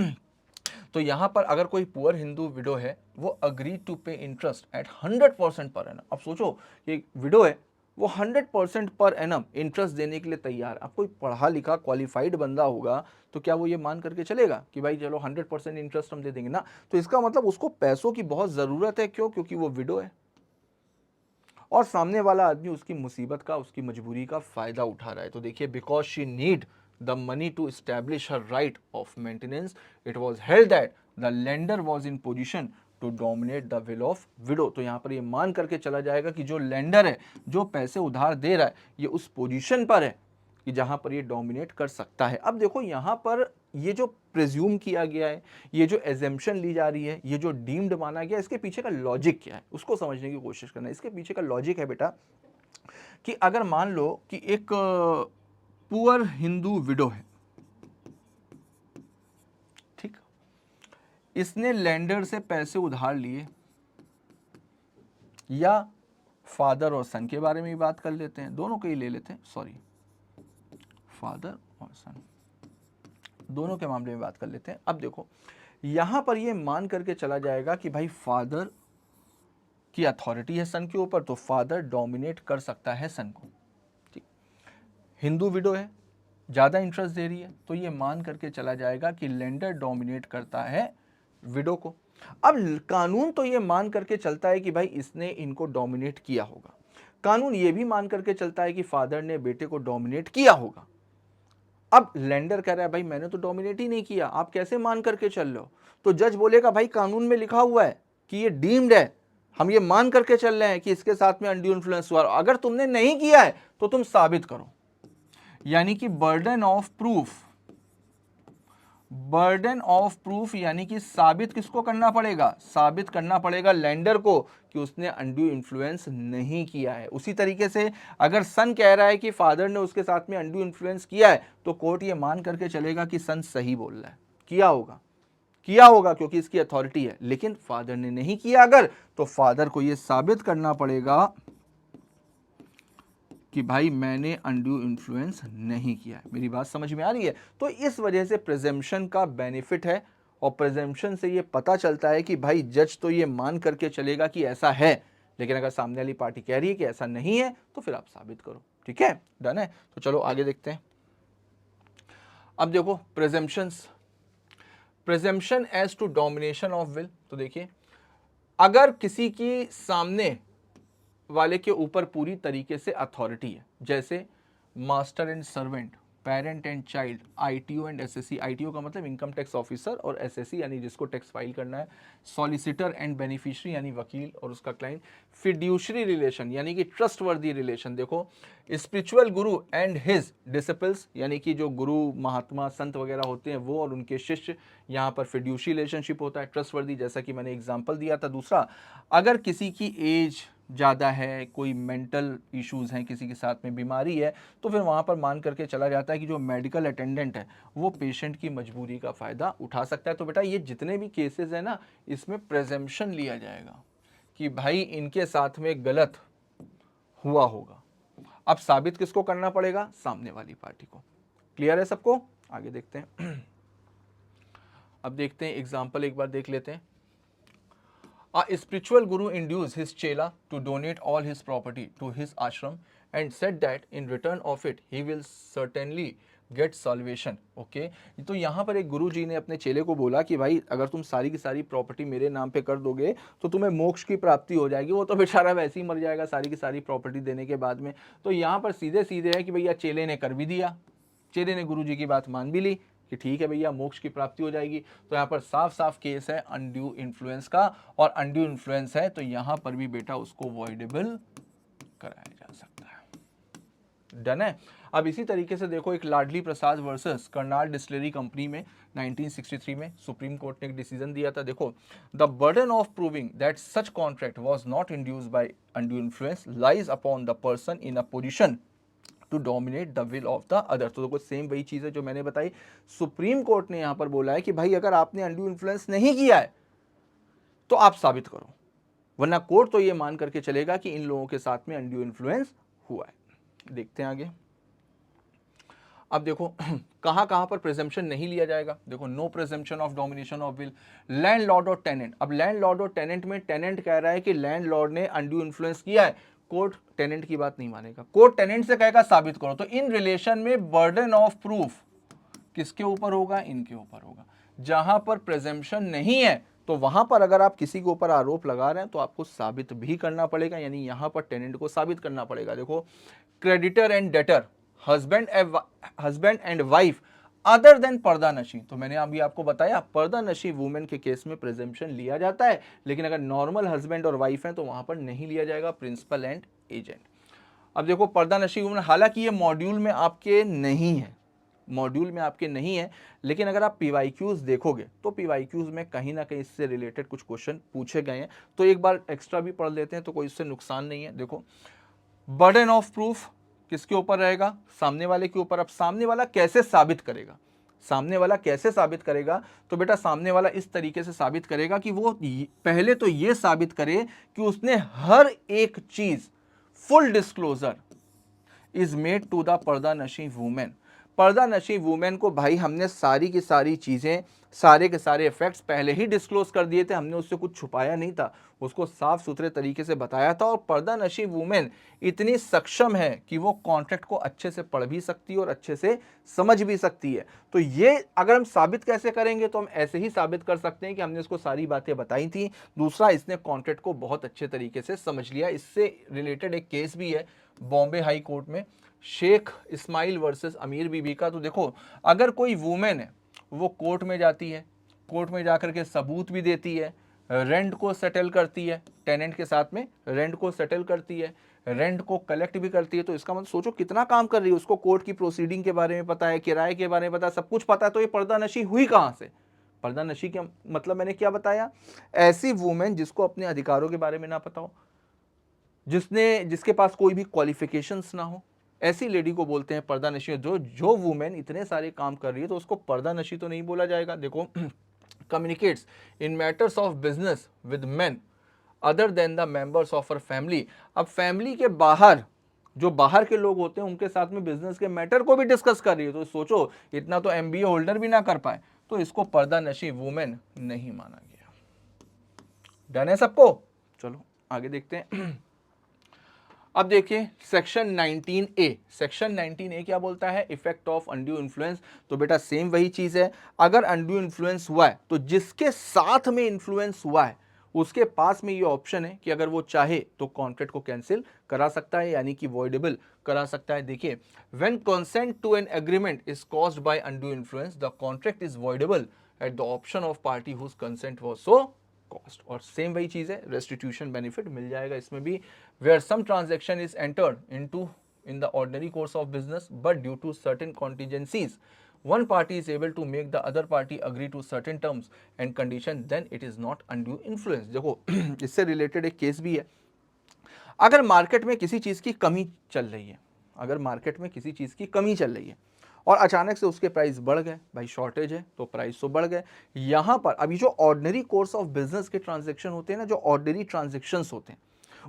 तो यहां पर अगर कोई पुअर हिंदू विडो है, वो अग्री टू पे इंटरेस्ट एट 100% पर एनम। अब सोचो कि विडो है, वो 100% पर एनम इंटरेस्ट देने के लिए तैयार। अब कोई पढ़ा लिखा क्वालिफाइड बंदा होगा तो क्या वो ये मान करके चलेगा कि भाई चलो 100% इंटरेस्ट हम दे देंगे ना? तो इसका मतलब उसको पैसों की बहुत जरूरत है। क्यों? क्योंकि वो विडो है और सामने वाला आदमी उसकी मुसीबत का, उसकी मजबूरी का फायदा उठा रहा है। तो देखिए, because she need the money to establish her right of maintenance, it was held that the lender was in position to dominate the will of widow. तो यहां पर ये मान करके चला जाएगा कि जो लेंडर है, जो पैसे उधार दे रहा है, ये उस पोजीशन पर है कि जहां पर ये डोमिनेट कर सकता है। अब देखो यहां पर ये जो प्रिज्यूम किया गया है, ये जो एजम्पशन ली जा रही है, ये जो डीम्ड माना गया, इसके पीछे का लॉजिक क्या है उसको समझने की कोशिश करना है। इसके पीछे का लॉजिक है बेटा कि अगर मान लो कि एक पुअर हिंदू विडो है, ठीक, इसने लैंडर से पैसे उधार लिए, या फादर और सन के बारे में भी बात कर लेते हैं, दोनों के ही ले लेते हैं, सॉरी, फादर और सन दोनों के मामले में बात कर लेते हैं। अब देखो यहां पर ये मान करके चला जाएगा कि भाई फादर की अथॉरिटी है सन के ऊपर, तो फादर डोमिनेट कर सकता है सन को। ठीक, हिंदू विडो है, ज्यादा इंटरेस्ट दे रही है, तो ये मान करके चला जाएगा कि लेंडर डोमिनेट करता है विडो को। अब कानून तो ये मान करके चलता है कि भाई इसने इनको डोमिनेट किया होगा। कानून ये भी मान करके चलता है कि फादर ने बेटे को डोमिनेट किया होगा। अब लेंडर कह रहा है भाई मैंने तो डोमिनेट ही नहीं किया, आप कैसे मान करके चल रहे हो? तो जज बोलेगा भाई कानून में लिखा हुआ है कि ये डीम्ड है, हम ये मान करके चल रहे हैं कि इसके साथ में अनड्यू इन्फ्लुएंस हुआ, अगर तुमने नहीं किया है तो तुम साबित करो। यानी कि burden of proof, burden of proof यानी कि साबित किसको करना पड़ेगा? साबित करना पड़ेगा लेंडर को कि उसने अनड्यू इन्फ्लुएंस नहीं किया है। उसी तरीके से अगर सन कह रहा है कि फादर ने उसके साथ में अनड्यू इन्फ्लुएंस किया है, तो कोर्ट ये मान करके चलेगा कि सन सही बोल रहा है, किया होगा क्योंकि इसकी अथॉरिटी है। लेकिन फादर ने नहीं किया अगर, तो फादर को यह साबित करना पड़ेगा कि भाई मैंने अनड्यू इन्फ्लुएंस नहीं किया है। मेरी बात समझ में आ रही है? तो इस वजह से प्रिजम्पशन का बेनिफिट है, और प्रिजम्पशन से ये पता चलता है कि भाई जज तो ये मान करके चलेगा कि ऐसा है, लेकिन अगर सामने वाली पार्टी कह रही है कि ऐसा नहीं है तो फिर आप साबित करो। ठीक है, डन है? तो चलो आगे देखते हैं। अब देखो presumption as to domination of will. तो देखिए, अगर किसी की सामने वाले के ऊपर पूरी तरीके से अथॉरिटी है, जैसे master and servant, parent and child, ITO and SSC. ITO का मतलब इनकम टैक्स ऑफिसर, और एसएससी यानी जिसको टैक्स फाइल करना है, सॉलिसिटर एंड बेनिफिशियरी यानी वकील और उसका क्लाइंट, फिड्यूशरी रिलेशन यानी कि ट्रस्टवर्दी रिलेशन। देखो, spiritual Guru and his disciples यानी कि जो गुरु महात्मा संत वगैरह होते हैं वो और उनके शिष्य, यहाँ पर फिड्यूशरी रिलेशनशिप होता है। ट्रस्टवर्दी जैसा कि मैंने एग्जाम्पल दिया था। दूसरा, अगर किसी की एज ज़्यादा है, कोई मेंटल इश्यूज़ हैं, किसी के साथ में बीमारी है, तो फिर वहाँ पर मान करके चला जाता है कि जो मेडिकल अटेंडेंट है वो पेशेंट की मजबूरी का फ़ायदा उठा सकता है। तो बेटा ये जितने भी केसेस हैं ना, इसमें प्रेजम्पशन लिया जाएगा कि भाई इनके साथ में गलत हुआ होगा। अब साबित किसको करना पड़ेगा? सामने वाली पार्टी को। क्लियर है सबको? आगे देखते हैं। अब देखते हैं एग्जाम्पल, एक बार देख लेते हैं। A spiritual guru induced his chela to donate all his property to his ashram and said that in return of it he will certainly get salvation. Okay, तो यहाँ पर एक गुरु जी ने अपने चेले को बोला कि भाई अगर तुम सारी की सारी प्रॉपर्टी मेरे नाम पे कर दोगे तो तुम्हें मोक्ष की प्राप्ति हो जाएगी। वो तो बेचारा वैसे ही मर जाएगा सारी की सारी प्रॉपर्टी देने के बाद में। तो यहाँ पर सीधे सीधे है कि भैया चेले ने कर भी दिया, चेले ने गुरु जी की बात मान भी ली कि ठीक है भैया मोक्ष की प्राप्ति हो जाएगी। तो यहाँ पर साफ साफ केस है अनड्यू इन्फ्लुएंस का, और अनड्यू इन्फ्लुएंस है तो यहाँ पर भी बेटा उसको वॉइडेबल कराया जा सकता है। डन है। अब इसी तरीके से देखो एक लाडली प्रसाद वर्सेस कर्नाल डिस्टिलरी कंपनी में 1963 में सुप्रीम कोर्ट ने एक डिसीजन दिया था। देखो, the burden of proving that such contract was not induced by undue influence lies upon the person in a position to dominate the will of the other. तो देखो same वही चीज है जो मैंने बताई। सुप्रीम कोर्ट ने यहां पर बोला है कि भाई अगर आपने अनड्यू इन्फ्लुएंस नहीं किया है तो आप साबित करो, वरना कोर्ट तो ये मान करके चलेगा कि इन लोगों के साथ में अनड्यू इन्फ्लुएंस हुआ है। देखते हैं आगे। अब देखो कहां कहां पर प्रिजम्पशन नहीं लिया जाएगा। देखो, no presumption of domination of will, landlord और टेनेंट। अब लैंडलॉर्ड और टेनेंट में टेनेंट कह रहा है कि लैंडलॉर्ड ने अनड्यू इन्फ्लुएंस किया है, कोर्ट टेनेंट की बात नहीं मानेगा, कोर्ट टेनेंट से कहेगा साबित करो। तो इन रिलेशन में बर्डन ऑफ प्रूफ किसके ऊपर होगा, इनके ऊपर होगा। जहां पर प्रिजम्पशन नहीं है तो वहां पर अगर आप किसी के ऊपर आरोप लगा रहे हैं तो आपको साबित भी करना पड़ेगा, यानी यहां पर टेनेंट को साबित करना पड़ेगा। देखो, creditor and debtor, husband and wife other than पर्दा नशी। तो मैंने अभी आपको बताया पर्दा नशी वुमेन के केस में प्रिजम्पशन लिया जाता है, लेकिन अगर नॉर्मल हस्बैंड और वाइफ है तो वहां पर नहीं लिया जाएगा, प्रिंसिपल एंड एजेंट। अब देखो, पर्दा नशी वुमेन, हालांकि ये मॉड्यूल में आपके नहीं है, मॉड्यूल में आपके नहीं है, लेकिन अगर आप पीवाईक्यूज देखोगे तो पीवाईक्यूज में कहीं ना कहीं इससे रिलेटेड कुछ क्वेश्चन पूछे गए हैं, तो एक बार एक्स्ट्रा भी पढ़ लेते हैं तो कोई इससे नुकसान नहीं है। देखो, बर्डन ऑफ प्रूफ किसके ऊपर रहेगा, सामने वाले के ऊपर। अब सामने वाला कैसे साबित करेगा, सामने वाला कैसे साबित करेगा, तो बेटा सामने वाला इस तरीके से साबित करेगा कि वो पहले तो ये साबित करे कि उसने हर एक चीज full disclosure is made to the pardanashin women. पर्दा नशी वुमेन को भाई हमने सारी की सारी चीजें, सारे के सारे इफेक्ट्स पहले ही डिस्क्लोज कर दिए थे, हमने उससे कुछ छुपाया नहीं था, उसको साफ सुथरे तरीके से बताया था। और पर्दा नशी वुमेन इतनी सक्षम है कि वो कॉन्ट्रैक्ट को अच्छे से पढ़ भी सकती है और अच्छे से समझ भी सकती है। तो ये अगर हम साबित कैसे करेंगे, तो हम ऐसे ही साबित कर सकते हैं कि हमने उसको सारी बातें बताई थी। दूसरा, इसने कॉन्ट्रैक्ट को बहुत अच्छे तरीके से समझ लिया। इससे रिलेटेड एक केस भी है बॉम्बे हाई कोर्ट में, शेख इस्माइल वर्सेस अमीर बीबी का। तो देखो, अगर कोई वुमेन है वो कोर्ट में जाती है, कोर्ट में जाकर के सबूत भी देती है, रेंट को सेटल करती है, टेनेंट के साथ में रेंट को सेटल करती है, रेंट को कलेक्ट भी करती है, तो इसका मतलब सोचो कितना काम कर रही है। उसको कोर्ट की प्रोसीडिंग के बारे में पता है, किराए के बारे में पता है, सब कुछ पता है। तो ये पर्दा नशी हुई कहां से, पर्दा नशी का मतलब मैंने क्या बताया, ऐसी वुमेन जिसको अपने अधिकारों के बारे में ना पता हो, जिसके पास कोई भी क्वालिफिकेशंस ना हो, ऐसी लेडी को बोलते हैं पर्दा नशी। जो वुमेन इतने सारे काम कर रही है तो उसको पर्दा नशी तो नहीं बोला जाएगा। देखो, communicates in matters of business with main other than the members of her family. अब फैमिली के बाहर जो बाहर के लोग होते हैं उनके साथ में बिजनेस के मैटर को भी डिस्कस कर रही है। तो सोचो, इतना तो एमबीए होल्डर भी ना कर पाए, तो इसको पर्दा नशी वुमेन नहीं माना गया। डन है सबको, चलो आगे देखते हैं। अब देखिए सेक्शन 19A, सेक्शन 19A क्या बोलता है, इफेक्ट ऑफ अनड्यू इन्फ्लुएंस। तो बेटा सेम वही चीज है, अगर अनड्यू इन्फ्लुएंस हुआ है तो जिसके साथ में इन्फ्लुएंस हुआ है उसके पास में ये ऑप्शन है कि अगर वो चाहे तो कॉन्ट्रैक्ट को कैंसिल करा सकता है, यानी कि वॉइडेबल करा सकता है। देखिए, when consent to an agreement is caused by undue influence the contract is voidable at the option of party whose consent was so caused. और सेम वही चीज है, रेस्टिट्यूशन बेनिफिट मिल जाएगा इसमें भी, where some transaction is entered into in the ordinary course of business but due to certain contingencies one party is able to make the other party agree to certain terms and condition then it is not undue influence। देखो इससे related एक case भी है, अगर market में किसी चीज की कमी चल रही है, अगर मार्केट में किसी चीज की कमी चल रही है और अचानक से उसके प्राइस बढ़ गए, भाई शॉर्टेज है तो प्राइस तो बढ़ गए। यहां पर अभी जो ऑर्डिनरी कोर्स ऑफ बिजनेस के ट्रांजेक्शन होते हैं ना, जो ऑर्डिनरी ट्रांजेक्शन्स होते हैं,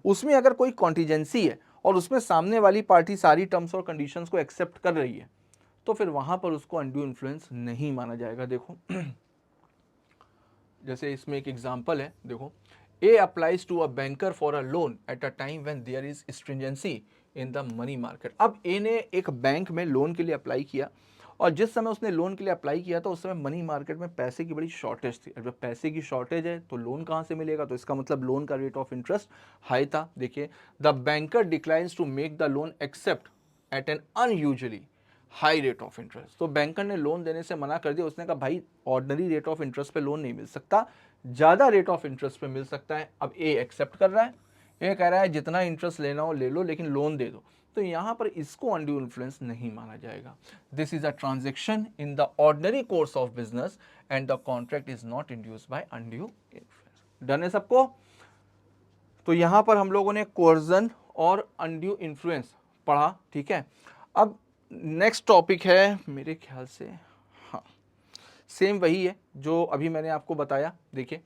उसमें अगर कोई कॉन्टीजेंसी है और उसमें सामने वाली पार्टी सारी टर्म्स और कंडीशंस को एक्सेप्ट कर रही है, तो फिर वहां पर उसको अनड्यू इन्फ्लुएंस नहीं माना जाएगा। देखो जैसे इसमें एक एग्जांपल है, देखो, A applies to a banker for a loan at a time when there is stringency in the money market. अब ए ने एक बैंक में लोन के लिए अप्लाई किया और जिस समय उसने लोन के लिए अप्लाई किया था उस समय मनी मार्केट में पैसे की बड़ी शॉर्टेज थी। जब पैसे की शॉर्टेज है तो लोन कहाँ से मिलेगा, तो इसका मतलब लोन का रेट ऑफ इंटरेस्ट हाई था। देखिए, the banker declines to make the loan except at an unusually high rate of interest. तो बैंकर ने लोन देने से मना कर दिया, उसने कहा भाई ऑर्डिनरी रेट ऑफ इंटरेस्ट पे लोन नहीं मिल सकता, ज़्यादा रेट ऑफ इंटरेस्ट पे मिल सकता है। अब ए एक्सेप्ट कर रहा है, ये कह रहा है जितना इंटरेस्ट लेना हो ले लो लेकिन लोन दे दो। तो यहाँ पर इसको अनड्यू इन्फ्लुएंस नहीं माना जाएगा। This is a transaction in the ordinary course of business and the contract is not induced by undue influence. Done है सबको? तो यहाँ पर हम लोगों ने कोर्जन और अनड्यू इन्फ्लुएंस पढ़ा, ठीक है। अब नेक्स्ट टॉपिक है मेरे ख्याल से, हाँ सेम वही है जो अभी मैंने आपको बताया। देखिए,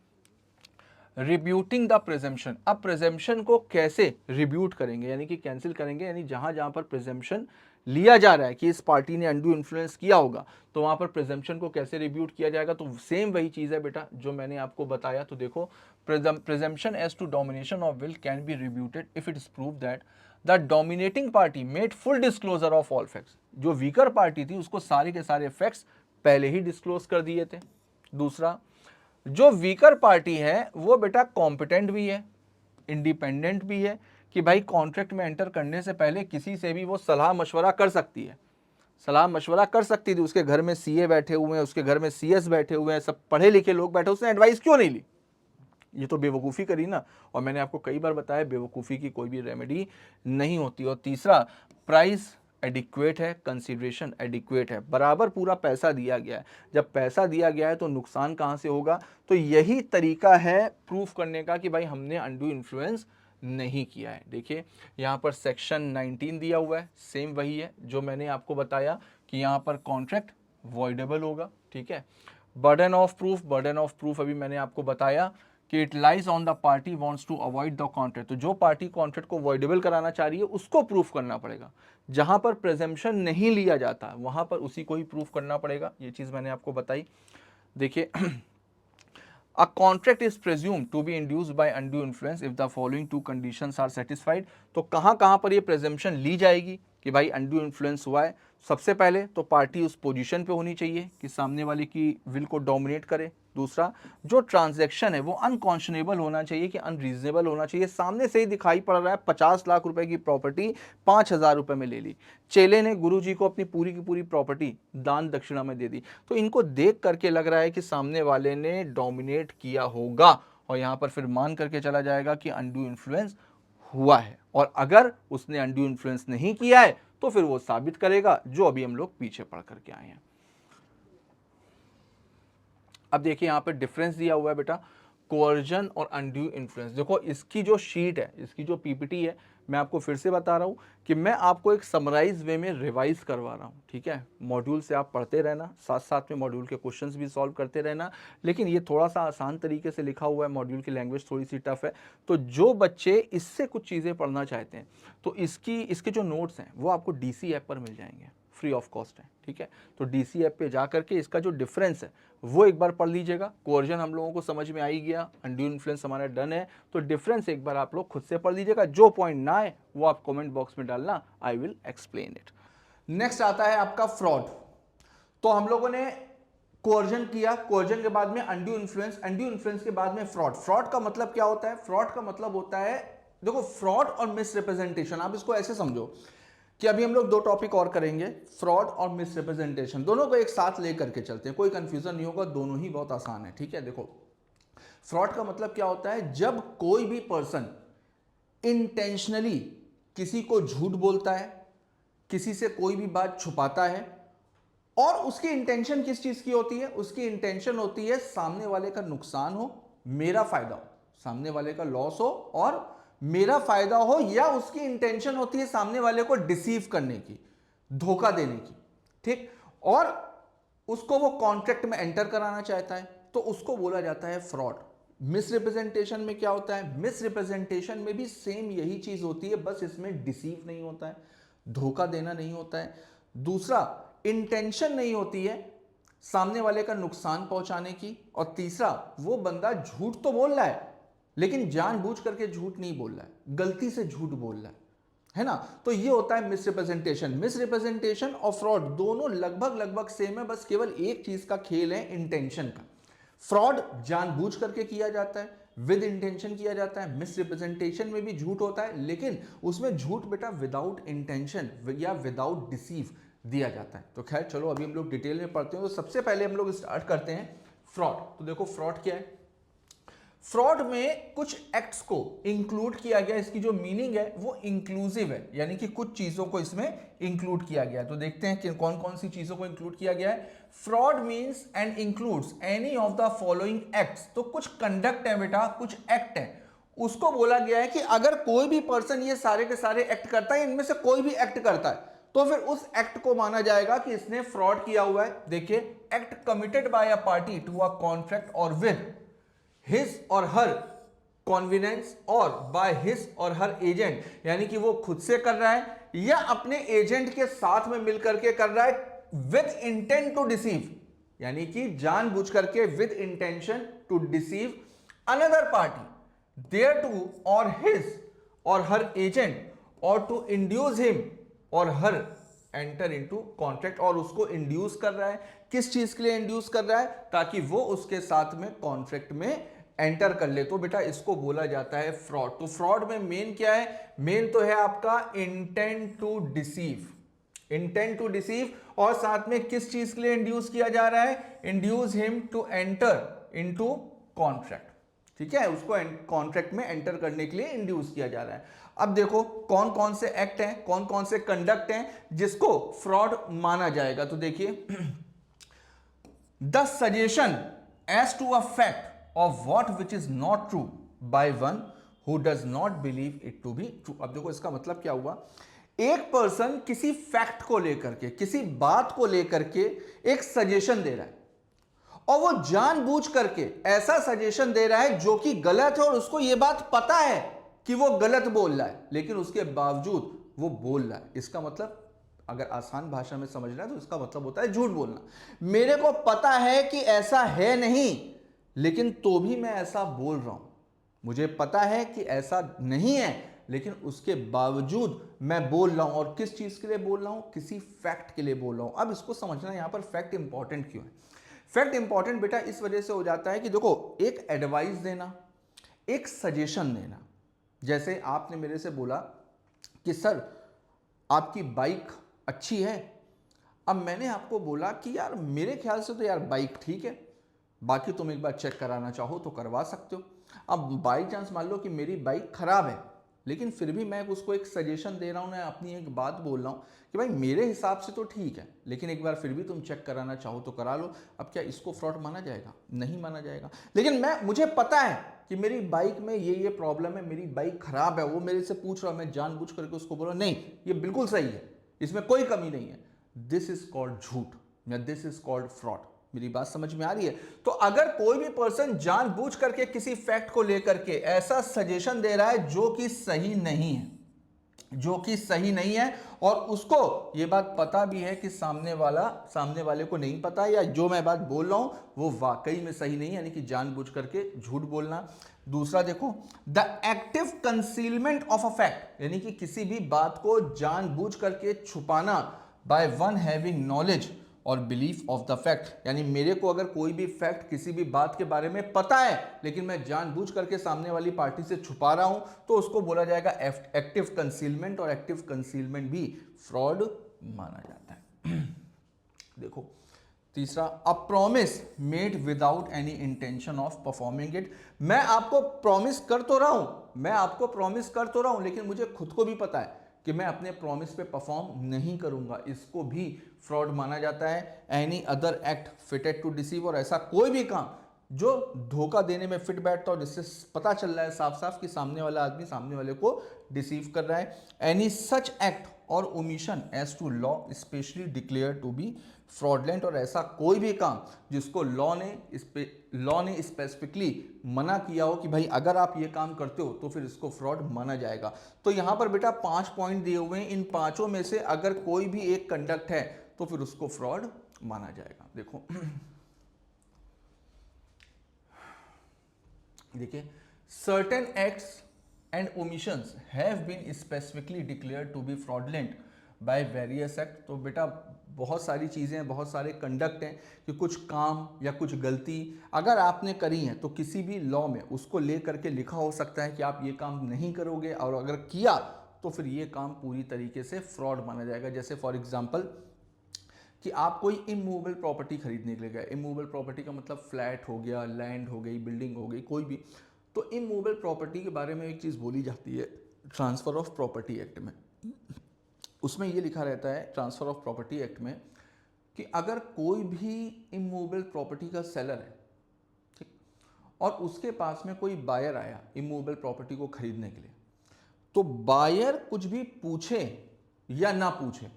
रिब्यूटिंग द प्रिजम्पशन। अब प्रिजम्पशन को कैसे रिब्यूट करेंगे, यानी कि कैंसिल करेंगे, यानी जहां जहां पर प्रिजम्पशन लिया जा रहा है कि इस पार्टी ने अनड्यू इन्फ्लुएंस किया होगा, तो वहां पर प्रिजम्पशन को कैसे रिब्यूट किया जाएगा। तो सेम वही चीज है बेटा जो मैंने आपको बताया। तो देखो, presumption as to domination of will can be rebutted if it is prove that the dominating party made full disclosure of all facts. जो वीकर पार्टी थी उसको सारे के सारे फैक्ट्स पहले ही डिस्क्लोज कर दिए थे। दूसरा, जो वीकर पार्टी है वो बेटा कॉम्पिटेंट भी है, इंडिपेंडेंट भी है, कि भाई कॉन्ट्रैक्ट में एंटर करने से पहले किसी से भी वो सलाह मशवरा कर सकती है, सलाह मशवरा कर सकती थी। उसके घर में सीए बैठे हुए हैं, उसके घर में सीएस बैठे हुए हैं, सब पढ़े लिखे लोग बैठे, उसने एडवाइस क्यों नहीं ली? ये तो बेवकूफ़ी करी ना। और मैंने आपको कई बार बताया बेवकूफ़ी की कोई भी रेमेडी नहीं होती। और तीसरा, प्राइस एडिक्वेट है, कंसीडरेशन एडिक्वेट है, बराबर पूरा पैसा दिया गया है। जब पैसा दिया गया है तो नुकसान कहाँ से होगा? तो यही तरीका है प्रूफ करने का कि भाई हमने अनड्यू इन्फ्लुएंस नहीं किया है। देखिए, यहाँ पर सेक्शन 19 दिया हुआ है, सेम वही है जो मैंने आपको बताया कि यहाँ पर कॉन्ट्रैक्ट वॉइडेबल होगा, ठीक है। Burden of proof, burden of proof अभी मैंने आपको बताया कि it lies on the party wants to avoid the contract. तो जो पार्टी कॉन्ट्रैक्ट को वॉइडेबल कराना चाह रही है उसको प्रूफ करना पड़ेगा। जहां पर प्रिजम्पशन नहीं लिया जाता वहां पर उसी को ही प्रूफ करना पड़ेगा। ये चीज मैंने आपको बताई। देखिए, a contract is presumed to be induced by undue influence if the following two conditions are satisfied। तो कहां पर ये प्रिजम्पशन ली जाएगी कि भाई अनड्यू इन्फ्लुएंस हुआ है? सबसे पहले तो पार्टी उस पोजीशन पे होनी चाहिए कि सामने वाले की विल को डोमिनेट करे। दूसरा, जो ट्रांजैक्शन है वो अनकॉन्शनेबल होना चाहिए कि अनरीजनेबल होना चाहिए। सामने से ही दिखाई पड़ रहा है 50 लाख रुपए की प्रॉपर्टी 5,000 रुपए में ले ली, चेले ने गुरुजी को अपनी पूरी की पूरी प्रॉपर्टी दान दक्षिणा में दे दी, तो इनको देख करके लग रहा है कि सामने वाले ने डोमिनेट किया होगा, और यहां पर फिर मान करके चला जाएगा कि अनड्यू इन्फ्लुएंस हुआ है। और अगर उसने अनड्यू इन्फ्लुएंस नहीं किया है तो फिर वो साबित करेगा, जो अभी हम लोग पीछे पढ़ करके आए हैं। अब देखिए, यहां पर डिफरेंस दिया हुआ है बेटा, कोअर्जन और अनड्यू इन्फ्लुएंस। देखो, इसकी जो शीट है, इसकी जो पीपीटी है, मैं आपको फिर से बता रहा हूं कि मैं आपको एक समराइज वे में रिवाइज करवा रहा हूं, ठीक है। मॉड्यूल से आप पढ़ते रहना, साथ साथ में मॉड्यूल के क्वेश्चंस भी सॉल्व करते रहना, लेकिन ये थोड़ा सा आसान तरीके से लिखा हुआ है, मॉड्यूल की लैंग्वेज थोड़ी सी टफ है। तो जो बच्चे इससे कुछ चीज़ें पढ़ना चाहते हैं तो इसके जो नोट्स हैं वो आपको डीसी ऐप पर मिल जाएंगे, फ्री ऑफ कॉस्ट है, ठीक है। तो डीसी ऐप पे जा करके इसका जो डिफरेंस है वो एक बार पढ़ लीजिएगा। कोअर्जन हम लोगों को समझ में आ ही गया, अनड्यू इन्फ्लुएंस हमारा डन है, तो डिफरेंस एक बार आप लोग खुद से पढ़ लीजिएगा। जो पॉइंट ना आए वो आप कमेंट बॉक्स में डालना, I will explain it. Next आता है आपका फ्रॉड। तो हम लोगों ने कोअर्जन किया, कोअर्जन के बाद में अनड्यू इन्फ्लुएंस, अनड्यू इन्फ्लुएंस के बाद में फ्रॉड। फ्रॉड का मतलब क्या होता है? फ्रॉड का मतलब होता है, देखो, फ्रॉड और मिसरिप्रेजेंटेशन, आप इसको ऐसे समझो कि अभी हम लोग दो टॉपिक और करेंगे, फ्रॉड और मिसरिप्रेजेंटेशन, दोनों को एक साथ लेकर के चलते हैं, कोई कंफ्यूजन नहीं होगा, दोनों ही बहुत आसान है, ठीक है। देखो, फ्रॉड का मतलब क्या होता है? जब कोई भी पर्सन इंटेंशनली किसी को झूठ बोलता है, किसी से कोई भी बात छुपाता है, और उसकी इंटेंशन किस चीज की होती है? उसकी इंटेंशन होती है सामने वाले का नुकसान हो, मेरा फायदा हो, सामने वाले का लॉस हो और मेरा फायदा हो, या उसकी इंटेंशन होती है सामने वाले को डिसीव करने की, धोखा देने की, ठीक। और उसको वो कॉन्ट्रैक्ट में एंटर कराना चाहता है, तो उसको बोला जाता है फ्रॉड। मिसरिप्रेजेंटेशन में क्या होता है? मिसरिप्रेजेंटेशन में भी सेम यही चीज होती है, बस इसमें डिसीव नहीं होता है, धोखा देना नहीं होता है। दूसरा, इंटेंशन नहीं होती है सामने वाले का नुकसान पहुंचाने की, और तीसरा, वो बंदा झूठ तो बोल रहा है लेकिन जानबूझ करके झूठ नहीं बोल रहा है, गलती से झूठ बोल रहा है ना। तो ये होता है मिसरिप्रेजेंटेशन। मिसरिप्रेजेंटेशन और फ्रॉड दोनों लगभग सेम है, बस केवल एक चीज का खेल है, इंटेंशन का। फ्रॉड जानबूझ करके किया जाता है, विद इंटेंशन किया जाता है। मिसरिप्रेजेंटेशन में भी झूठ होता है, लेकिन उसमें झूठ बेटा विदाउट इंटेंशन या विदाउट डिसीव दिया जाता है। तो खैर चलो, अभी हम लोग डिटेल में पढ़ते हैं। तो सबसे पहले हम लोग स्टार्ट करते हैं फ्रॉड। तो देखो, फ्रॉड क्या है? फ्रॉड में कुछ एक्ट्स को इंक्लूड किया गया, इसकी जो मीनिंग है वो इंक्लूसिव है, यानी कि कुछ चीजों को इसमें इंक्लूड किया गया है। तो देखते हैं कि कौन कौन सी चीजों को इंक्लूड किया गया है। Fraud means and includes any of the following acts, तो कुछ कंडक्ट है बेटा, कुछ एक्ट है, उसको बोला गया है कि अगर कोई भी पर्सन ये सारे के सारे एक्ट करता है, इनमें से कोई भी एक्ट करता है, तो फिर उस एक्ट को माना जाएगा कि इसने फ्रॉड किया हुआ है। देखिए, act committed by a party to a contract or with his और हर कॉन्विनेंस और बाय हिज और हर एजेंट, यानी कि वो खुद से कर रहा है या अपने एजेंट के साथ में मिलकर के कर रहा है, विद इंटेंट टू डिसीव, यानी कि जानबूझ करके, with intention to deceive another party thereto or his और her agent or to induce him or her enter into contract, और उसको इंड्यूस कर रहा है। किस चीज के लिए इंड्यूस कर रहा है? ताकि वो उसके साथ में कॉन्ट्रैक्ट में एंटर कर ले। तो बेटा इसको बोला जाता है फ्रॉड। तो फ्रॉड में मेन क्या है? मेन तो है आपका intent to deceive, intent to deceive, और साथ में किस चीज के लिए इंड्यूस किया जा रहा है? Induce him to enter into contract, ठीक है, उसको कॉन्ट्रैक्ट में एंटर करने के लिए इंड्यूस किया जा रहा है। अब देखो कौन कौन से एक्ट हैं, कौन कौन से कंडक्ट हैं जिसको फ्रॉड माना जाएगा। तो देखिए, the suggestion as to a fact of what which is not true by one who does not believe it to be true. अब देखो इसका मतलब क्या हुआ? एक पर्सन किसी फैक्ट को लेकर के, किसी बात को लेकर के एक सजेशन दे रहा है, और वो जानबूझ करके ऐसा सजेशन दे रहा है जो कि गलत है, और उसको ये बात पता है कि वो गलत बोल रहा है, लेकिन उसके बावजूद वो बोल रहा है। इसका मतलब अगर आसान भाषा में समझना है तो इसका मतलब होता है झूठ बोलना। मेरे को पता है कि ऐसा है नहीं, लेकिन तो भी मैं ऐसा बोल रहा हूं। मुझे पता है कि ऐसा नहीं है, लेकिन उसके बावजूद मैं बोल रहा हूं। और किस चीज के लिए बोल रहा हूं? किसी फैक्ट के लिए बोल रहा हूं। अब इसको समझना, यहां पर फैक्ट इंपॉर्टेंट क्यों है? फैक्ट इंपॉर्टेंट बेटा इस वजह से हो जाता है कि देखो, एक एडवाइस देना, एक सजेशन देना। जैसे आपने मेरे से बोला कि सर आपकी बाइक अच्छी है। अब मैंने आपको बोला कि यार मेरे ख्याल से तो यार बाइक ठीक है, बाकी तुम एक बार चेक कराना चाहो तो करवा सकते हो। अब बाई चांस मान लो कि मेरी बाइक खराब है, लेकिन फिर भी मैं उसको एक सजेशन दे रहा हूं, मैं अपनी एक बात बोल रहा हूं कि भाई मेरे हिसाब से तो ठीक है, लेकिन एक बार फिर भी तुम चेक कराना चाहो तो करा लो। अब क्या इसको फ्रॉड माना जाएगा? नहीं माना जाएगा। लेकिन मुझे पता है कि मेरी बाइक में ये प्रॉब्लम है, मेरी बाइक खराब है, वो मेरे से पूछ रहा, मैं जानबूझ करके उसको बोला नहीं ये बिल्कुल सही है, इसमें कोई कमी नहीं है। दिस इज कॉल्ड झूठ, या दिस इज कॉल्ड फ्रॉड। मेरी बात समझ में आ रही है? तो अगर कोई भी पर्सन जानबूझ करके किसी फैक्ट को लेकर के ऐसा सजेशन दे रहा है जो कि सही नहीं है, जो कि सही नहीं है, और उसको ये बात पता भी है कि सामने वाले को नहीं पता, या जो मैं बात बोल रहा हूं वो वाकई में सही नहीं है, यानी कि जानबूझ करके झूठ बोलना। दूसरा देखो, the active concealment of a fact, यानी कि किसी भी बात को जानबूझ करके छुपाना, बाय वन हैविंग नॉलेज और बिलीफ ऑफ द फैक्ट, यानी मेरे को अगर कोई भी फैक्ट, किसी भी बात के बारे में पता है, लेकिन मैं जानबूझ करके सामने वाली पार्टी से छुपा रहा हूं, तो उसको बोला जाएगा एक्टिव कंसीलमेंट, और एक्टिव कंसीलमेंट भी फ्रॉड माना जाता है। देखो तीसरा, a promise made without any intention of performing it. मैं आपको प्रॉमिस कर तो रहा हूं, लेकिन मुझे खुद को भी पता है कि मैं अपने प्रॉमिस पे परफॉर्म नहीं करूंगा, इसको भी फ्रॉड माना जाता है। Any other act fitted to deceive, और ऐसा कोई भी काम जो धोखा देने में फिट बैठता हो, जिससे पता चल रहा है साफ साफ कि सामने वाला आदमी सामने वाले को डिसीव कर रहा है। Any such act or omission as to law specially declare to be fraudulent, और ऐसा कोई भी काम जिसको लॉ ने स्पेसिफिकली मना किया हो कि भाई अगर आप ये काम करते हो तो फिर इसको फ्रॉड माना जाएगा। तो यहां पर बेटा 5 पॉइंट दिए हुए हैं, इन पांचों में से अगर कोई भी एक कंडक्ट है तो फिर उसको फ्रॉड माना जाएगा। देखिए, certain acts and omissions have been specifically declared to be fraudulent by various act. तो बेटा बहुत सारी चीज़ें हैं, बहुत सारे कंडक्ट हैं कि कुछ काम या कुछ गलती अगर आपने करी है तो किसी भी लॉ में उसको ले करके लिखा हो सकता है कि आप ये काम नहीं करोगे, और अगर किया तो फिर ये काम पूरी तरीके से फ्रॉड माना जाएगा। जैसे फॉर एग्जाम्पल कि आप कोई इमूवेबल प्रॉपर्टी खरीदने के लिए गए। इमूवेबल प्रॉपर्टी का मतलब फ्लैट हो गया, लैंड हो गई, बिल्डिंग हो गई, कोई भी। तो इमूवेबल प्रॉपर्टी के बारे में एक चीज़ बोली जाती है ट्रांसफ़र ऑफ प्रॉपर्टी एक्ट में। उसमें ये लिखा रहता है ट्रांसफ़र ऑफ प्रॉपर्टी एक्ट में कि अगर कोई भी इमूवेबल प्रॉपर्टी का सेलर है, ठीक, और उसके पास में कोई बायर आया इमूवेबल प्रॉपर्टी को खरीदने के लिए, तो बायर कुछ भी पूछे या ना पूछे,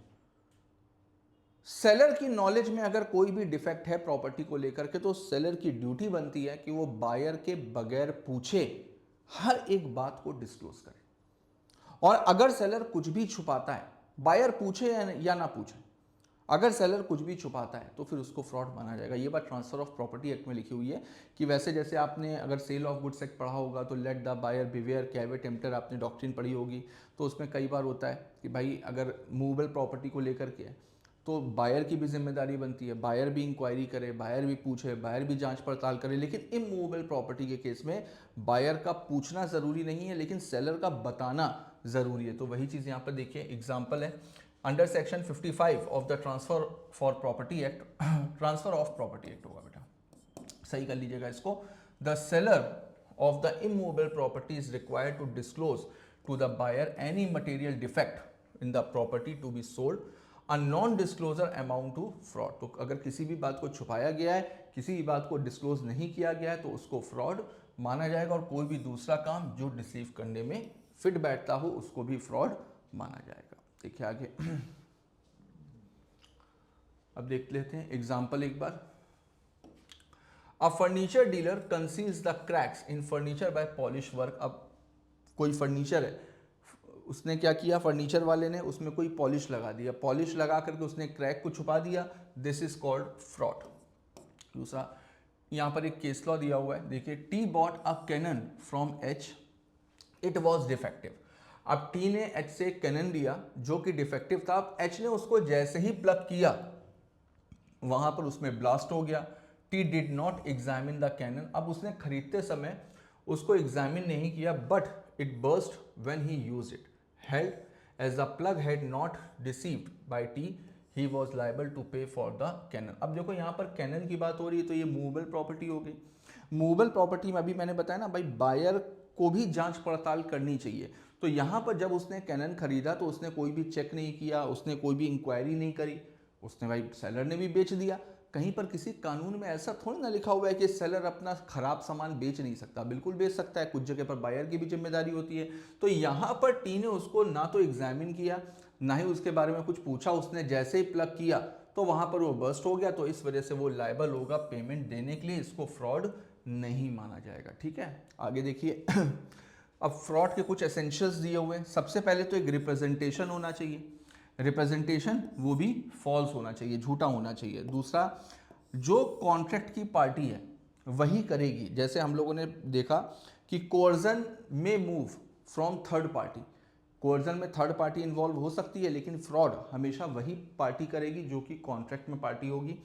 सेलर की नॉलेज में अगर कोई भी डिफेक्ट है प्रॉपर्टी को लेकर के, तो सेलर की ड्यूटी बनती है कि वो बायर के बगैर पूछे हर एक बात को डिस्क्लोज करे। और अगर सेलर कुछ भी छुपाता है, बायर पूछे या ना पूछे, अगर सेलर कुछ भी छुपाता है तो फिर उसको फ्रॉड माना जाएगा। ये बात ट्रांसफर ऑफ प्रॉपर्टी एक्ट में लिखी हुई है कि वैसे जैसे आपने अगर सेल ऑफ गुड्स एक्ट पढ़ा होगा तो let the buyer beware caveat emptor आपने डॉक्ट्रिन पढ़ी होगी, तो उसमें कई बार होता है कि भाई अगर मूवेबल प्रॉपर्टी को लेकर के तो बायर की भी जिम्मेदारी बनती है, बायर भी इंक्वायरी करे, बायर भी पूछे, बायर भी जांच पड़ताल करे। लेकिन इमूवेबल प्रॉपर्टी के केस में बायर का पूछना ज़रूरी नहीं है, लेकिन सेलर का बताना ज़रूरी है। तो वही चीज़ यहाँ पर देखिए, एग्जाम्पल है under section 55 of the transfer for property act, transfer of property act होगा बेटा, सही कर लीजिएगा इसको। The seller of the immovable property is required to disclose to the buyer any material defect in the property to be sold, a non disclosure amount to fraud. तो अगर किसी भी बात को छुपाया गया है, किसी भी बात को डिस्क्लोज नहीं किया गया है, तो उसको फ्रॉड माना जाएगा। और कोई भी दूसरा काम जो डिसीव करने में फिट बैठता हो उसको भी फ्रॉड माना जाएगा। देखिए आगे अब देख लेते हैं एग्जाम्पल एक बार। A furniture dealer conceals the cracks in furniture by polish work. अब कोई फर्नीचर है, उसने क्या किया, फर्नीचर वाले ने उसमें कोई पॉलिश लगा दिया, पॉलिश लगा करके उसने क्रैक को छुपा दिया, दिस इज कॉल्ड फ्रॉड। दूसरा यहाँ पर एक केस लॉ दिया हुआ है, देखिए, T bought a cannon from H, it was defective. अब टी ने एच से कैनन लिया जो कि डिफेक्टिव था, अब एच ने उसको जैसे ही प्लग किया वहां पर उसमें ब्लास्ट हो गया। T did not examine the cannon, अब उसने खरीदते समय उसको एग्जामिन नहीं किया, but it burst when he used it, held as the plug had not deceived by T, he was liable to pay for the canon। अब देखो यहाँ पर कैनन की बात हो रही है, तो ये मूवेबल प्रॉपर्टी हो गई। मूवेबल प्रॉपर्टी में अभी मैंने बताया ना भाई, बायर को भी जांच पड़ताल करनी चाहिए। तो यहाँ पर जब उसने कैनन खरीदा तो उसने कोई भी चेक नहीं किया, उसने कोई भी इंक्वायरी नहीं करी, उसने भाई सेलर ने भी बेच दिया। कहीं पर किसी कानून में ऐसा थोड़ी ना लिखा हुआ है कि सेलर अपना खराब सामान बेच नहीं सकता, बिल्कुल बेच सकता है, कुछ जगह पर बायर की भी जिम्मेदारी होती है। तो यहाँ पर टी ने उसको ना तो एग्जामिन किया, ना ही उसके बारे में कुछ पूछा, उसने जैसे ही प्लग किया तो वहां पर वो बर्स्ट हो गया, तो इस वजह से वो लायबल होगा पेमेंट देने के लिए, इसको फ्रॉड नहीं माना जाएगा। ठीक है, आगे देखिए। अब फ्रॉड के कुछ एसेंशियल्स दिए हुए हैं। सबसे पहले तो एक रिप्रेजेंटेशन होना चाहिए, रिप्रेजेंटेशन वो भी फॉल्स होना चाहिए, झूठा होना चाहिए। दूसरा, जो कॉन्ट्रैक्ट की पार्टी है वही करेगी। जैसे हम लोगों ने देखा कि कोर्जन में move from third party, coercion में थर्ड पार्टी इन्वॉल्व हो सकती है, लेकिन फ्रॉड हमेशा वही पार्टी करेगी जो कि कॉन्ट्रैक्ट में पार्टी होगी।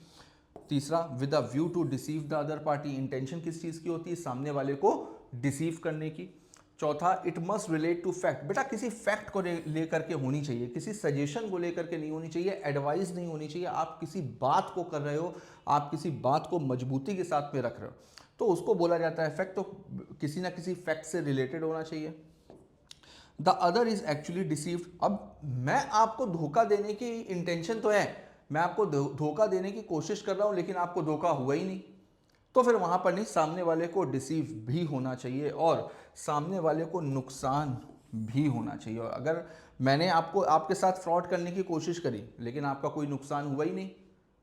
तीसरा, with a view to deceive the other party, intention किस चीज की होती है, सामने वाले को डिसीव करने की। चौथा, it must relate to fact, बेटा किसी फैक्ट को लेकर के होनी चाहिए, किसी सजेशन को लेकर के नहीं होनी चाहिए, एडवाइस नहीं होनी चाहिए। आप किसी बात को कर रहे हो, आप किसी बात को मजबूती के साथ में रख रहे हो, तो उसको बोला जाता है फैक्ट। तो किसी ना किसी फैक्ट से रिलेटेड होना चाहिए। The other is actually deceived, अब मैं आपको धोखा देने की इंटेंशन तो है, मैं आपको धोखा देने की कोशिश कर रहा हूं, लेकिन आपको धोखा हुआ ही नहीं, तो फिर वहां पर नहीं, सामने वाले को डिसीव भी होना चाहिए और सामने वाले को नुकसान भी होना चाहिए। और अगर मैंने आपको आपके साथ फ्रॉड करने की कोशिश करी लेकिन आपका कोई नुकसान हुआ ही नहीं,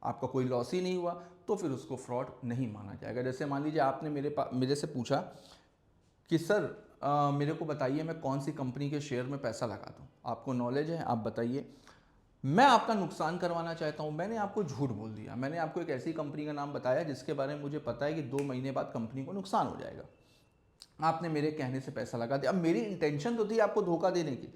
आपका कोई लॉस ही नहीं हुआ, तो फिर उसको फ्रॉड नहीं माना जाएगा। जैसे मान लीजिए आपने मेरे से पूछा कि सर मेरे को बताइए मैं कौन सी कंपनी के शेयर में पैसा लगा दूं, आपको नॉलेज है, आप बताइए, मैं आपका नुकसान करवाना चाहता हूं, मैंने आपको झूठ बोल दिया, मैंने आपको एक ऐसी कंपनी का नाम बताया जिसके बारे में मुझे पता है कि 2 महीने बाद कंपनी को नुकसान हो जाएगा, आपने मेरे कहने से पैसा लगा दिया। अब मेरी इंटेंशन तो थी आपको धोखा देने की,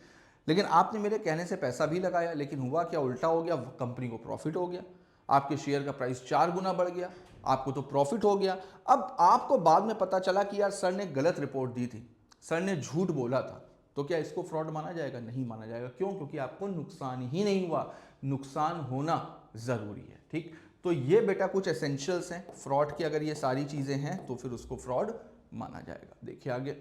लेकिन आपने मेरे कहने से पैसा भी लगाया, लेकिन हुआ क्या, उल्टा हो गया, कंपनी को प्रॉफिट हो गया, आपके शेयर का प्राइस 4 गुना बढ़ गया, आपको तो प्रॉफिट हो गया। अब आपको बाद में पता चला कि यार सर ने गलत रिपोर्ट दी थी, सर ने झूठ बोला था, तो क्या इसको फ्रॉड माना जाएगा? नहीं माना जाएगा। क्यों? क्योंकि आपको नुकसान ही नहीं हुआ, नुकसान होना जरूरी है। ठीक, तो ये बेटा कुछ एसेंशियल्स हैं फ्रॉड की, अगर ये सारी चीजें हैं तो फिर उसको फ्रॉड माना जाएगा। देखिए आगे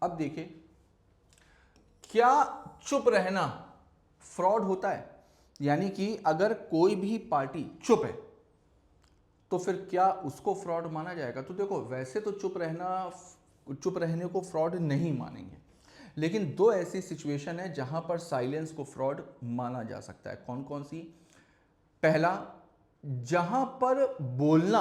अब देखिए, क्या चुप रहना फ्रॉड होता है? यानी कि अगर कोई भी पार्टी चुप है तो फिर क्या उसको फ्रॉड माना जाएगा? तो देखो, वैसे तो चुप रहने को फ्रॉड नहीं मानेंगे, लेकिन दो ऐसी सिचुएशन है जहां पर साइलेंस को फ्रॉड माना जा सकता है। कौन कौन सी? पहला, जहां पर बोलना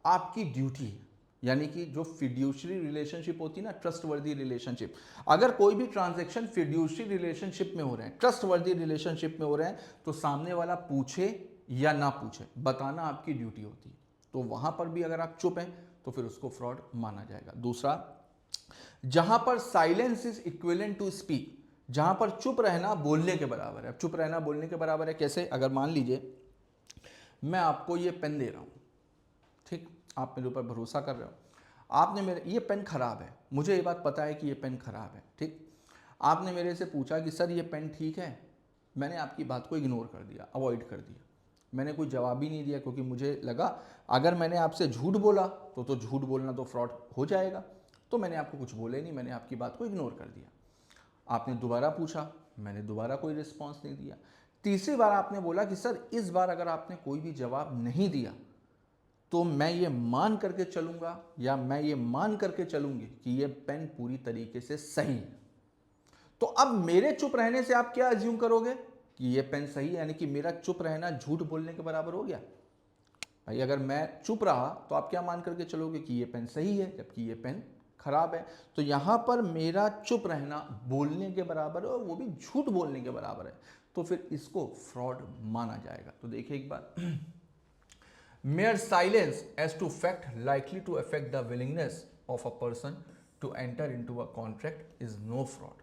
आपकी ड्यूटी है, यानी कि जो फिड्यूशरी रिलेशनशिप होती है ना, ट्रस्टवर्दी रिलेशनशिप। अगर कोई भी ट्रांजैक्शन फिड्यूशरी रिलेशनशिप में हो रहे हैं, ट्रस्टवर्दी रिलेशनशिप में हो रहे हैं, तो सामने वाला पूछे या ना पूछे, बताना आपकी ड्यूटी होती है। तो वहां पर भी अगर आप चुप हैं तो फिर उसको फ्रॉड माना जाएगा। दूसरा, जहां पर silence is equivalent to speak, जहां पर चुप रहना बोलने के बराबर है। चुप रहना बोलने के बराबर है कैसे? अगर मान लीजिए मैं आपको ये पेन दे रहा हूं, ठीक, आप मेरे ऊपर भरोसा कर रहे हो, आपने मेरे, ये पेन खराब है, मुझे ये बात पता है कि ये पेन खराब है, ठीक, आपने मेरे से पूछा कि सर ये पेन ठीक है, मैंने आपकी बात को इग्नोर कर दिया, अवॉइड कर दिया, मैंने कोई जवाब ही नहीं दिया, क्योंकि मुझे लगा अगर मैंने आपसे झूठ बोला तो झूठ बोलना तो फ्रॉड हो जाएगा, तो मैंने आपको कुछ बोला ही नहीं, मैंने आपकी बात को इग्नोर कर दिया। आपने दोबारा पूछा, मैंने दोबारा कोई रिस्पॉन्स नहीं दिया। तीसरी बार आपने बोला कि सर इस बार अगर आपने कोई भी जवाब नहीं दिया तो मैं ये मान करके चलूंगा या मैं ये मान करके चलूंगी कि ये पेन पूरी तरीके से सही है। तो अब मेरे चुप रहने से आप क्या अज्यूम करोगे? कि ये पेन सही है, यानी कि मेरा चुप रहना झूठ बोलने के बराबर हो गया। भाई अगर मैं चुप रहा तो आप क्या मान करके चलोगे? कि ये पेन सही है, जबकि ये पेन खराब है। तो यहां पर मेरा चुप रहना बोलने के बराबर है और वो भी झूठ बोलने के बराबर है, तो फिर इसको फ्रॉड माना जाएगा। तो देखिए एक बार, mere silence as to fact likely to affect the willingness of a person to enter into a contract is no fraud.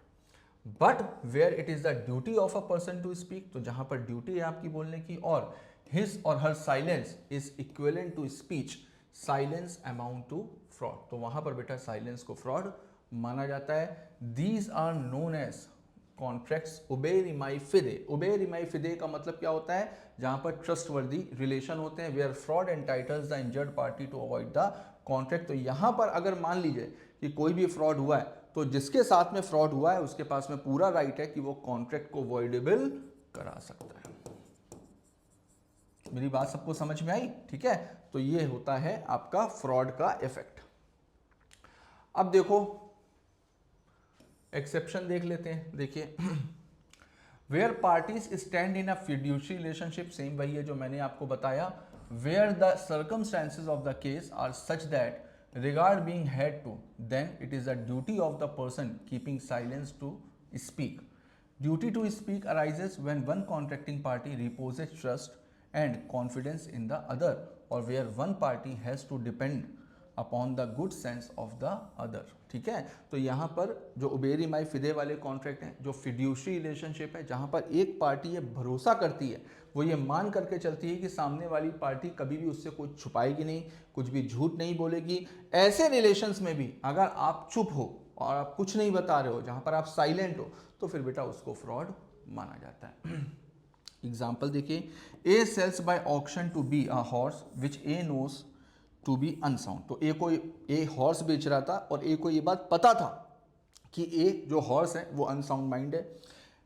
But where it is the duty of a person to speak, तो जहां पर duty है आपकी बोलने की और his or her silence is equivalent to speech, silence amount to fraud, तो वहां पर बेटा साइलेंस को फ्रॉड माना जाता है। These are known as contracts uberrimae fidei. Uberrimae fidei का मतलब क्या होता है? जहां पर ट्रस्टवर्दी रिलेशन होते हैं, where fraud entitles the injured party to avoid the contract. तो यहां पर अगर मान लीजिए कि कोई भी फ्रॉड हुआ है, तो जिसके साथ में फ्रॉड हुआ है उसके पास में पूरा राइट है कि वो कॉन्ट्रैक्ट को वॉइडेबल करा सकता है। मेरी बात सबको समझ में आई? ठीक है, तो ये होता है आपका फ्रॉड का इफेक्ट। अब देखो एक्सेप्शन देख लेते हैं। देखिए, where parties stand in a fiduciary relationship, same वही है जो मैंने आपको बताया, where the circumstances of the case are such that regard being had to, then it is the duty of the person keeping silence to speak. Duty to speak arises when one contracting party reposes trust and confidence in the other, or where one party has to depend upon the good sense of the other. ठीक है, तो यहाँ पर जो उबेरी माई फिदे वाले contract हैं, जो fiduciary relationship है, जहाँ पर एक पार्टी ये भरोसा करती है, वो ये मान करके चलती है कि सामने वाली पार्टी कभी भी उससे कुछ छुपाएगी नहीं, कुछ भी झूठ नहीं बोलेगी। ऐसे रिलेशंस में भी अगर आप चुप हो और आप कुछ नहीं बता रहे हो, जहाँ पर आप साइलेंट हो, तो फिर बेटा उसको फ्रॉड माना जाता है। एग्जाम्पल देखिए, A sells by auction to B a horse which A knows to be unsound. तो ए हॉर्स बेच रहा था और ए को ये बात पता था कि ए जो हॉर्स है वो अनसाउंड माइंड है।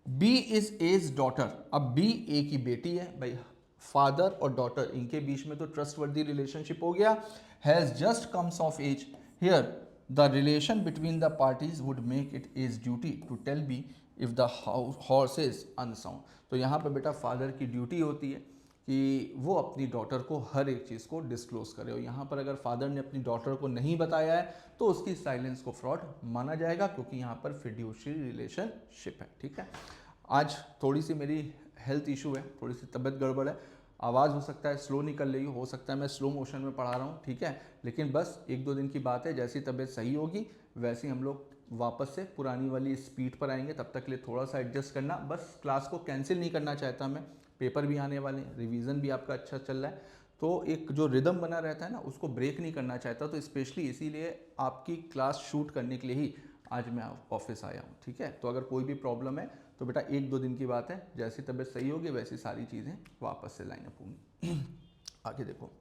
बी इज एज डॉटर, अब बी ए की बेटी है। भाई फादर और डॉटर इनके बीच में तो ट्रस्टवर्दी रिलेशनशिप हो गया। Has just comes of age, here the relation between the parties would make it as duty to tell B if the horse is unsound. तो यहाँ पर बेटा फादर की ड्यूटी होती है कि वो अपनी डॉटर को हर एक चीज़ को डिस्क्लोज करे, और यहाँ पर अगर फादर ने अपनी डॉटर को नहीं बताया है तो उसकी साइलेंस को फ्रॉड माना जाएगा, क्योंकि यहाँ पर फिड्यूशरी रिलेशनशिप है। ठीक है, आज थोड़ी सी मेरी हेल्थ इशू है, थोड़ी सी तबीयत गड़बड़ है, आवाज़ हो सकता है स्लो निकल रही हो सकता है मैं स्लो मोशन में पढ़ा रहा हूँ, ठीक है, लेकिन बस 1-2 दिन की बात है, जैसी तबीयत सही होगी वैसे ही हम लोग वापस से पुरानी वाली स्पीड पर आएंगे। तब तक के लिए थोड़ा सा एडजस्ट करना, बस क्लास को कैंसिल नहीं करना चाहता मैं, पेपर भी आने वाले हैं, रिवीजन भी आपका अच्छा चल रहा है, तो एक जो रिदम बना रहता है ना उसको ब्रेक नहीं करना चाहता, तो स्पेशली इसीलिए आपकी क्लास शूट करने के लिए ही आज मैं ऑफिस आया हूँ। ठीक है, तो अगर कोई भी प्रॉब्लम है तो बेटा 1-2 दिन की बात है, जैसी तबीयत सही होगी वैसी सारी चीज़ें वापस से लाइन अप होंगी। आगे देखो,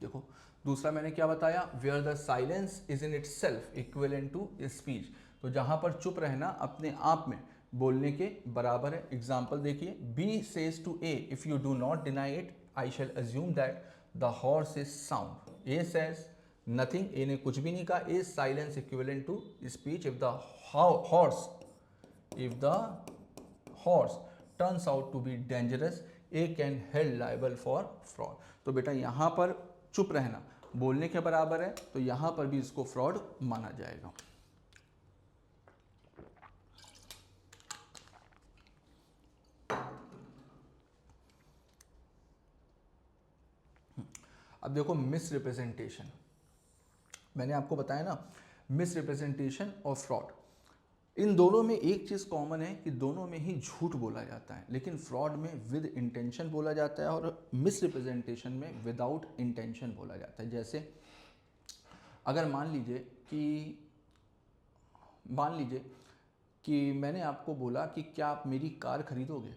देखो दूसरा मैंने क्या बताया, where the silence is in itself equivalent to speech, तो जहां पर चुप रहना अपने आप में बोलने के बराबर है। एग्जाम्पल देखिए, B says to A, if you do not deny it I shall assume that the horse is sound. A says nothing, A ने कुछ भी नहीं कहा, is silence equivalent to speech if the horse turns out to be dangerous, A can held liable for fraud. तो बेटा यहां पर चुप रहना बोलने के बराबर है, तो यहां पर भी इसको फ्रॉड माना जाएगा। अब देखो मिस रिप्रेजेंटेशन, मैंने आपको बताया ना मिस रिप्रेजेंटेशन और फ्रॉड, इन दोनों में एक चीज़ कॉमन है कि दोनों में ही झूठ बोला जाता है, लेकिन फ्रॉड में विद इंटेंशन बोला जाता है और मिस रिप्रेजेंटेशन में विदाउट इंटेंशन बोला जाता है। जैसे अगर मान लीजिए कि मैंने आपको बोला कि क्या आप मेरी कार खरीदोगे,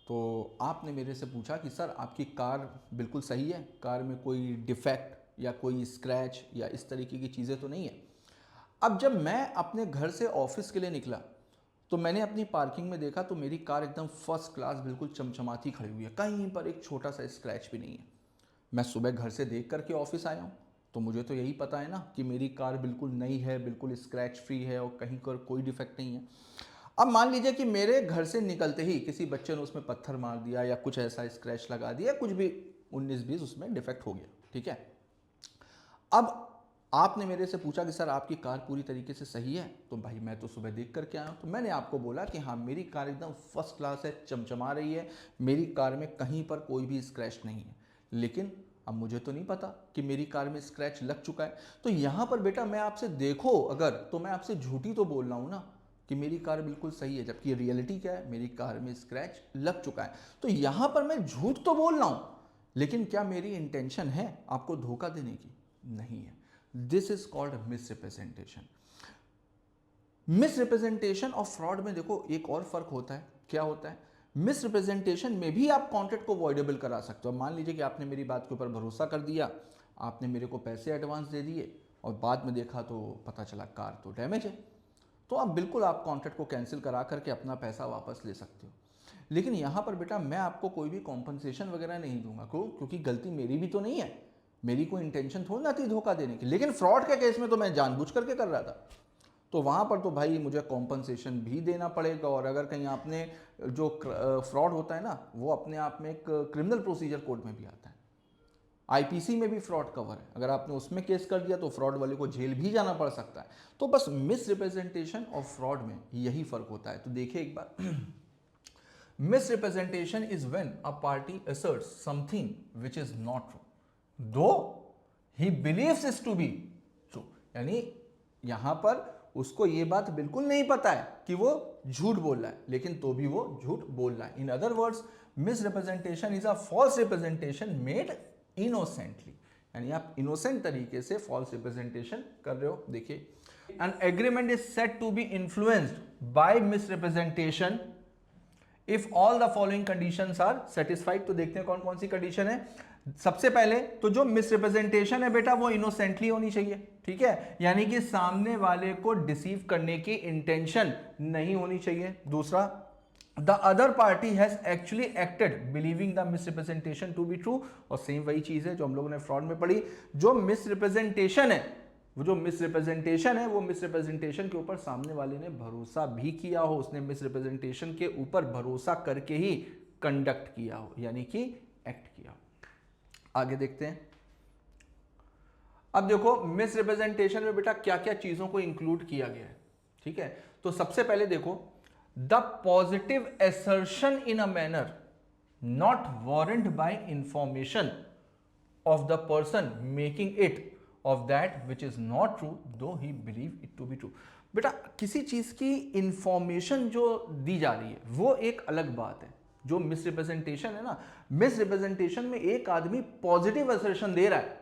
तो आपने मेरे से पूछा कि सर आपकी कार बिल्कुल सही है, कार में कोई डिफेक्ट या कोई स्क्रैच या इस तरीके की चीज़ें तो नहीं है। अब जब मैं अपने घर से ऑफिस के लिए निकला तो मैंने अपनी पार्किंग में देखा तो मेरी कार एकदम फर्स्ट क्लास बिल्कुल चमचमाती खड़ी हुई है, कहीं पर एक छोटा सा स्क्रैच भी नहीं है। मैं सुबह घर से देख करके ऑफिस आया हूँ, तो मुझे तो यही पता है ना कि मेरी कार बिल्कुल नई है, बिल्कुल स्क्रैच फ्री है और कहीं पर कोई डिफेक्ट नहीं है। अब मान लीजिए कि मेरे घर से निकलते ही किसी बच्चे ने उसमें पत्थर मार दिया या कुछ ऐसा स्क्रैच लगा दिया, कुछ भी 19-20 उसमें डिफेक्ट हो गया, ठीक है। अब आपने मेरे से पूछा कि सर आपकी कार पूरी तरीके से सही है, तो भाई मैं तो सुबह देख करके आया हूँ, तो मैंने आपको बोला कि हाँ मेरी कार एकदम फर्स्ट क्लास है, चमचमा रही है, मेरी कार में कहीं पर कोई भी स्क्रैच नहीं है। लेकिन अब मुझे तो नहीं पता कि मेरी कार में स्क्रैच लग चुका है, तो यहाँ पर बेटा मैं आपसे देखो अगर, तो मैं आपसे झूठी तो बोल रहा हूँ ना कि मेरी कार बिल्कुल सही है, जबकि रियलिटी क्या है, मेरी कार में स्क्रैच लग चुका है। तो यहाँ पर मैं झूठ तो बोल रहा हूँ, लेकिन क्या मेरी इंटेंशन है आपको धोखा देने की? नहीं है। This is called misrepresentation. Misrepresentation और फ्रॉड में देखो एक और फर्क होता है, क्या होता है, मिसरिप्रेजेंटेशन में भी आप कॉन्ट्रैक्ट को अवॉइडेबल करा सकते हो। मान लीजिए कि आपने मेरी बात के ऊपर भरोसा कर दिया, आपने मेरे को पैसे एडवांस दे दिए और बाद में देखा तो पता चला कार तो डैमेज है, तो आप बिल्कुल आप कॉन्ट्रैक्ट को कैंसिल करा करके अपना पैसा वापस ले सकते हो। लेकिन यहाँ पर बेटा मैं आपको कोई भी कॉम्पनसेशन वगैरह नहीं दूंगा, क्योंकि गलती मेरी भी तो नहीं है, मेरी कोई इंटेंशन थोड़ी ना थी धोखा देने की। लेकिन फ्रॉड के केस में तो मैं जानबूझ करके कर रहा था, तो वहाँ पर तो भाई मुझे कॉम्पनसेशन भी देना पड़ेगा। और अगर कहीं आपने जो फ्रॉड होता है ना, वो अपने आप में एक क्रिमिनल प्रोसीजर कोड में भी आता है, आईपीसी में भी फ्रॉड कवर है, अगर आपने उसमें केस कर दिया तो फ्रॉड वाले को जेल भी जाना पड़ सकता है। तो बस मिस रिप्रेजेंटेशन और फ्रॉड में यही फर्क होता है। तो देखिए एक बार, misrepresentation is when a party asserts something which is not true though he believes it to be true, यानी यहां पर उसको यह बात बिल्कुल नहीं पता है कि वो झूठ बोल रहा है, लेकिन तो भी वो झूठ बोल रहा है। In other words, misrepresentation is a false representation made innocently, यानी आप इनोसेंट तरीके से फॉल्स रिप्रेजेंटेशन कर रहे हो। देखिए, an agreement is said to be influenced by misrepresentation if all the following conditions are satisfied. तो देखते हैं कौन कौन सी कंडीशन है। सबसे पहले तो जो मिस रिप्रेजेंटेशन है बेटा वो इनोसेंटली होनी चाहिए, ठीक है, यानी कि सामने वाले को डिसीव करने की इंटेंशन नहीं होनी चाहिए। दूसरा, the other party has actually acted believing the misrepresentation to be true, और सेम वही चीज है जो हम लोगों ने फ्रॉड में पढ़ी। जो मिसरिप्रेजेंटेशन है वो मिसरिप्रेजेंटेशन के ऊपर सामने वाले ने भरोसा भी किया हो, उसने मिसरिप्रेजेंटेशन के ऊपर भरोसा करके ही कंडक्ट किया हो, यानी कि एक्ट किया हो। आगे देखते हैं। अब देखो मिसरिप्रेजेंटेशन में बेटा क्या क्या चीजों को इंक्लूड किया गया है, ठीक है। तो सबसे पहले देखो, the positive assertion in a manner not warranted by information of the person making it of that which is not true though he believe it to be true। बेटा किसी चीज की इंफॉर्मेशन जो दी जा रही है वो एक अलग बात है। जो मिसरिप्रेजेंटेशन है ना, मिसरिप्रेजेंटेशन में एक आदमी पॉजिटिव असर्शन दे रहा है,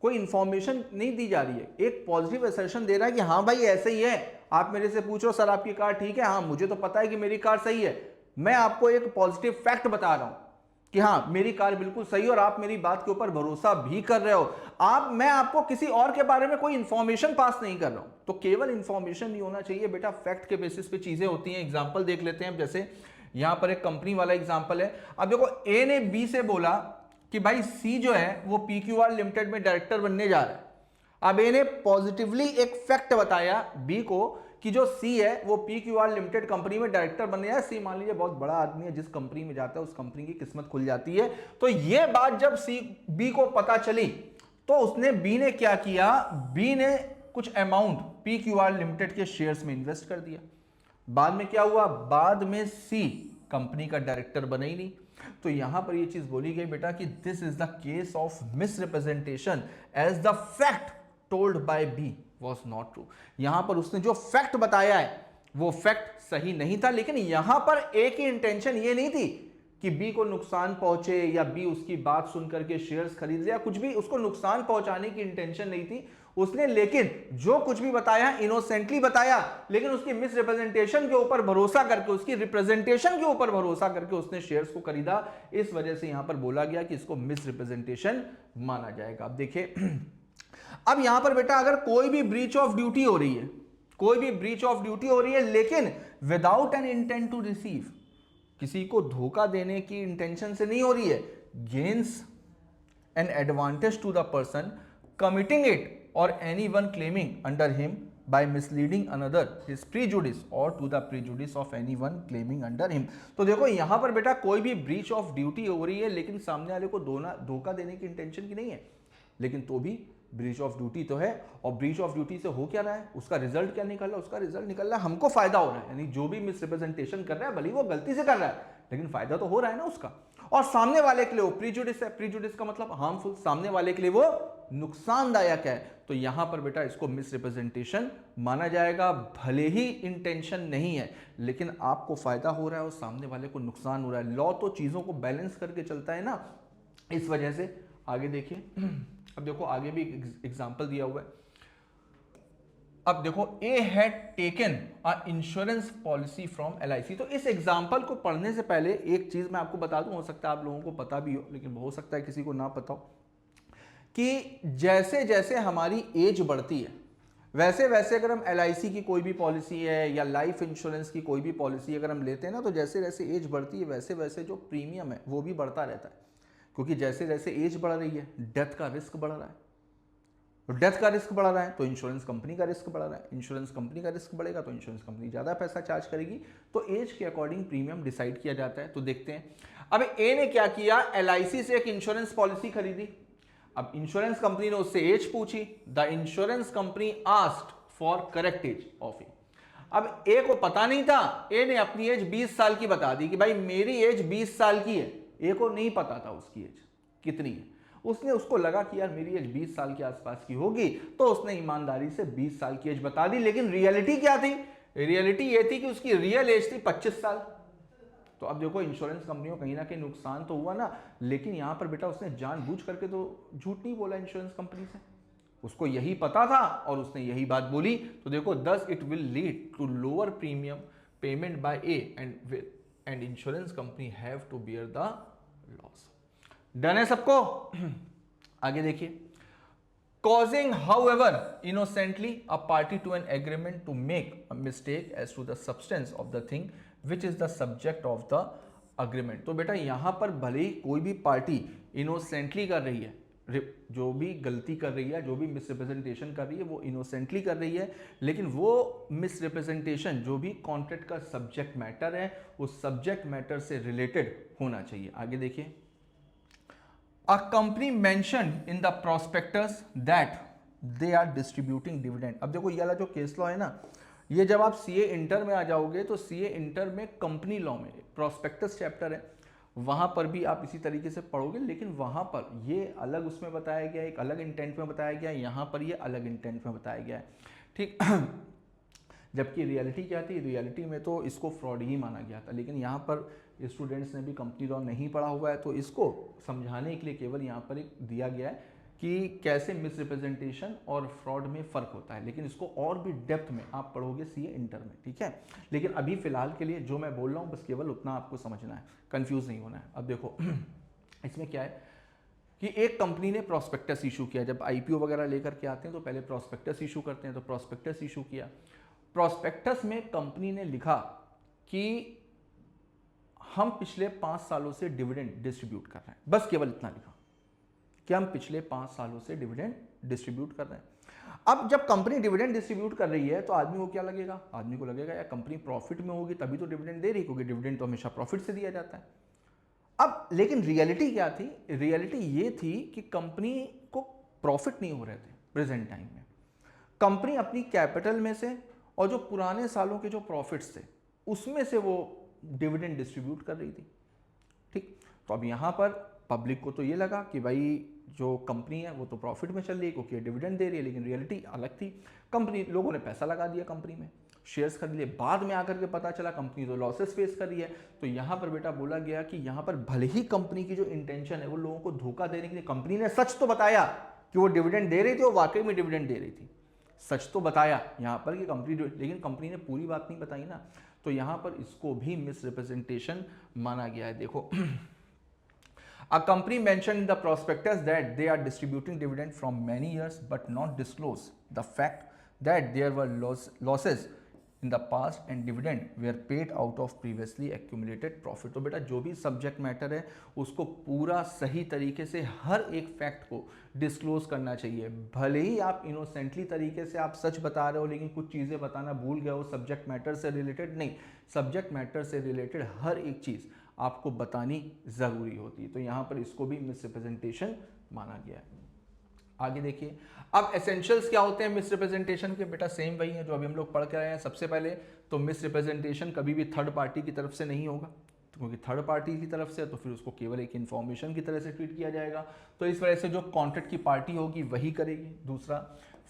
कोई इंफॉर्मेशन नहीं दी जा रही है, एक पॉजिटिव असर्शन दे रहा है कि हाँ भाई ऐसे ही है। आप मेरे से पूछो सर आपकी कार ठीक है, हाँ मुझे तो पता है कि मेरी कार सही है, मैं आपको एक पॉजिटिव फैक्ट बता रहा हूं। कि हाँ मेरी कार बिल्कुल सही और आप मेरी बात के ऊपर भरोसा भी कर रहे हो, मैं आपको किसी और के बारे में कोई इंफॉर्मेशन पास नहीं कर रहा हूं। तो केवल इंफॉर्मेशन नहीं होना चाहिए बेटा, फैक्ट के बेसिस पे चीजें होती हैं। एग्जांपल देख लेते हैं, जैसे यहां पर एक कंपनी वाला एग्जांपल है। अब देखो ए ने बी से बोला कि भाई सी जो है वो पीक्यूआर लिमिटेड में डायरेक्टर बनने जा रहा है। अब ए ने पॉजिटिवली एक फैक्ट बताया बी को कि जो सी है वो पीक्यूआर लिमिटेड कंपनी में डायरेक्टर बनने जाए। सी मान लीजिए बहुत बड़ा आदमी है, जिस कंपनी में जाता है उस कंपनी की किस्मत खुल जाती है। तो ये बात जब सी बी को पता चली तो उसने बी ने क्या किया, बी ने कुछ अमाउंट पीक्यूआर लिमिटेड के शेयर्स में इन्वेस्ट कर दिया। बाद में क्या हुआ, बाद में सी कंपनी का डायरेक्टर बना ही नहीं। तो यहां पर यह चीज बोली गई बेटा कि this is the case of misrepresentation as the fact told by B was not true. यहां पर उसने जो फैक्ट बताया है वो फैक्ट सही नहीं था, लेकिन यहां पर ए की इंटेंशन ये नहीं थी कि बी को नुकसान पहुंचे या बी उसकी बात सुनकर के शेयर्स खरीद ले, या कुछ भी उसको नुकसान पहुंचाने की इंटेंशन नहीं थी उसने। लेकिन जो कुछ भी बताया इनोसेंटली बताया, लेकिन उसकी मिस रिप्रेजेंटेशन के ऊपर भरोसा करके, उसकी रिप्रेजेंटेशन के ऊपर भरोसा करके उसने शेयर्स को खरीदा। इस वजह से यहां पर बोला गया कि इसको मिस रिप्रेजेंटेशन माना जाएगा। अब देखिए अब यहां पर बेटा अगर कोई भी ब्रीच ऑफ ड्यूटी हो रही है, कोई भी ब्रीच ऑफ ड्यूटी हो रही है लेकिन without an intent to deceive, किसी को धोखा देने की इंटेंशन से नहीं हो रही है, gains an advantage to the person committing it और any one claiming under him by misleading another his prejudice or to the prejudice of anyone claiming under him। तो देखो यहां पर बेटा कोई भी ब्रीच ऑफ ड्यूटी हो रही है लेकिन सामने वाले को धोखा देने की इंटेंशन की नहीं है, लेकिन तो भी ब्रीच ऑफ ड्यूटी तो है। और ब्रीच ऑफ ड्यूटी से हो क्या रहा है, उसका रिजल्ट क्या निकल रहा है, उसका रिजल्ट निकल रहा है हमको फायदा हो रहा है। यानी जो भी मिसरिप्रेजेंटेशन कर रहा है भले वो गलती से कर रहा है लेकिन फायदा तो हो रहा है ना उसका। और सामने वाले के लिए वो प्रीजुडिस है, प्रीजुडिस का मतलब हार्मफुल, सामने वाले के लिए वो नुकसानदायक है। तो यहां पर बेटा इसको मिसरिप्रेजेंटेशन माना जाएगा, भले ही इंटेंशन नहीं है लेकिन आपको फायदा हो रहा है और सामने वाले को नुकसान हो रहा है। लॉ तो चीजों को बैलेंस करके चलता है ना, इस वजह से। आगे देखिए, अब देखो आगे भी एग्जाम्पल दिया हुआ है। अब देखो A had taken a insurance policy from LIC। तो इस एग्जाम्पल को पढ़ने से पहले एक चीज मैं आपको बता दूं, हो सकता है आप लोगों को पता भी हो लेकिन हो सकता है किसी को ना पता हो, कि जैसे जैसे हमारी एज बढ़ती है वैसे वैसे अगर हम LIC की कोई भी पॉलिसी है या लाइफ इंश्योरेंस की कोई भी पॉलिसी अगर हम लेते हैं ना, तो जैसे जैसे एज बढ़ती है वैसे वैसे जो प्रीमियम है वो भी बढ़ता रहता है। क्योंकि जैसे जैसे एज बढ़ रही है डेथ का रिस्क बढ़ रहा है, तो डेथ का रिस्क बढ़ रहा है तो इंश्योरेंस कंपनी का रिस्क बढ़ रहा है, इंश्योरेंस कंपनी का रिस्क बढ़ेगा तो इंश्योरेंस कंपनी ज़्यादा पैसा चार्ज करेगी। तो एज के अकॉर्डिंग प्रीमियम डिसाइड किया जाता है। तो देखते हैं, अब ए ने क्या किया, LIC से एक इंश्योरेंस पॉलिसी खरीदी। अब इंश्योरेंस कंपनी ने उससे एज पूछी, the insurance company asked for correct age of A. अब ए को पता नहीं था, ए ने अपनी एज 20 साल की बता दी कि भाई मेरी एज 20 साल की है। ए को नहीं पता था उसकी एज कितनी है, उसने उसको लगा कि यार मेरी एज 20 साल के आसपास की होगी, तो उसने ईमानदारी से 20 साल की एज बता दी। लेकिन रियलिटी क्या थी, रियलिटी ये थी कि उसकी रियल एज थी 25 साल। तो अब देखो इंश्योरेंस कंपनियों कहीं ना कहीं नुकसान तो हुआ ना, लेकिन यहां पर बेटा उसने जानबूझ करके तो झूठ नहीं बोला इंश्योरेंस कंपनी से, उसको यही पता था और उसने यही बात बोली। तो देखो thus it will lead to lower premium payment by A and insurance company have to bear the loss. Done है सबको? आगे देखिए, causing however innocently a party to an agreement to make a mistake as to the substance of the thing which is the subject of the agreement। तो बेटा यहां पर भले ही कोई भी पार्टी इनोसेंटली कर रही है, जो भी गलती कर रही है, जो भी मिसरिप्रेजेंटेशन कर रही है वो इनोसेंटली कर रही है, लेकिन वो मिसरिप्रेजेंटेशन जो भी कॉन्ट्रैक्ट का सब्जेक्ट मैटर है उस सब्जेक्ट मैटर से रिलेटेड होना चाहिए। आगे देखिए, A company mentioned in the prospectus that they are distributing dividend। अब देखो ये वाला जो केस लॉ है ना, ये जब आप CA इंटर में आ जाओगे तो CA इंटर में कंपनी लॉ में प्रोस्पेक्टस चैप्टर है, वहां पर भी आप इसी तरीके से पढ़ोगे, लेकिन वहां पर ये अलग उसमें बताया गया, एक अलग इंटेंट में बताया गया, यहां पर ये अलग इंटेंट में बताया गया है, ठीक। जबकि रियलिटी क्या थी, रियलिटी में तो इसको फ्रॉड ही माना गया था, लेकिन यहाँ पर स्टूडेंट्स ने भी कंपनी लॉ नहीं पढ़ा हुआ है तो इसको समझाने के लिए केवल यहाँ पर एक दिया गया है कि कैसे मिसरिप्रेजेंटेशन और फ्रॉड में फ़र्क होता है, लेकिन इसको और भी डेप्थ में आप पढ़ोगे CA इंटर में, ठीक है। लेकिन अभी फिलहाल के लिए जो मैं बोल रहा हूँ बस केवल उतना आपको समझना है, कंफ्यूज नहीं होना है। अब देखो इसमें क्या है कि एक कंपनी ने प्रोस्पेक्टस इशू किया। जब आईपीओ वगैरह लेकर के आते हैं तो पहले प्रोस्पेक्टस इशू करते हैं, तो प्रोस्पेक्टस इशू किया। प्रोस्पेक्टस में कंपनी ने लिखा कि हम पिछले 5 सालों से डिविडेंड डिस्ट्रीब्यूट कर रहे हैं, बस केवल इतना लिखा कि हम पिछले 5 सालों से डिविडेंड डिस्ट्रीब्यूट कर रहे हैं। अब जब कंपनी डिविडेंड डिस्ट्रीब्यूट कर रही है तो आदमी को क्या लगेगा, आदमी को लगेगा यार कंपनी प्रॉफिट में होगी तभी तो डिविडेंड दे रही, क्योंकि डिविडेंड तो हमेशा प्रॉफिट से दिया जाता है। अब लेकिन रियलिटी क्या थी, रियलिटी ये थी कि कंपनी को प्रॉफिट नहीं हो रहे थे प्रेजेंट टाइम में। कंपनी अपनी कैपिटल में से और जो पुराने सालों के जो प्रॉफिट्स थे उसमें से वो डिविडेंड डिस्ट्रीब्यूट कर रही थी। ठीक, तो अब यहां पर पब्लिक को तो ये लगा कि भाई जो कंपनी है वो तो प्रॉफिट में चल रही है क्योंकि डिविडेंड दे रही है, लेकिन रियलिटी अलग थी। कंपनी, लोगों ने पैसा लगा दिया कंपनी में, शेयर्स खरीद लिए, बाद में आकर के पता चला कंपनी तो लॉसेस फेस कर रही है। तो यहां पर बेटा बोला गया कि यहां पर भले ही कंपनी की जो इंटेंशन है वो लोगों को धोखा देने के लिए, कंपनी ने सच तो बताया कि वो डिविडेंड दे रही थी, वो वाकई में डिविडेंड दे रही थी, सच तो बताया यहां पर कि कंपनी, लेकिन कंपनी ने पूरी बात नहीं बताई ना, तो यहां पर इसको भी मिसरिप्रेजेंटेशन माना गया है। देखो A company mentioned in the prospectus that they are distributing dividend from many years but not disclose the fact that there were losses in the past and dividend were paid out of previously accumulated profit। तो बेटा जो भी subject matter है उसको पूरा सही तरीके से हर एक फैक्ट को डिस्क्लोज करना चाहिए। भले ही आप इनोसेंटली तरीके से आप सच बता रहे हो लेकिन कुछ चीज़ें बताना भूल गए हो सब्जेक्ट मैटर से रिलेटेड, नहीं, सब्जेक्ट मैटर से रिलेटेड हर एक चीज़ आपको बतानी ज़रूरी होती है। तो यहाँ पर इसको भी मिसरिप्रेजेंटेशन माना गया है। आगे देखिए, अब एसेंशियल्स क्या होते हैं मिसरिप्रेजेंटेशन के, बेटा सेम वही है जो अभी हम लोग पढ़ के आए हैं। सबसे पहले तो मिसरिप्रेजेंटेशन कभी भी थर्ड पार्टी की तरफ से नहीं होगा, तो क्योंकि थर्ड पार्टी की तरफ से तो फिर उसको केवल एक इन्फॉर्मेशन की तरह से ट्रीट किया जाएगा, तो इस वजह से जो कॉन्ट्रैक्ट की पार्टी होगी वही करेगी। दूसरा,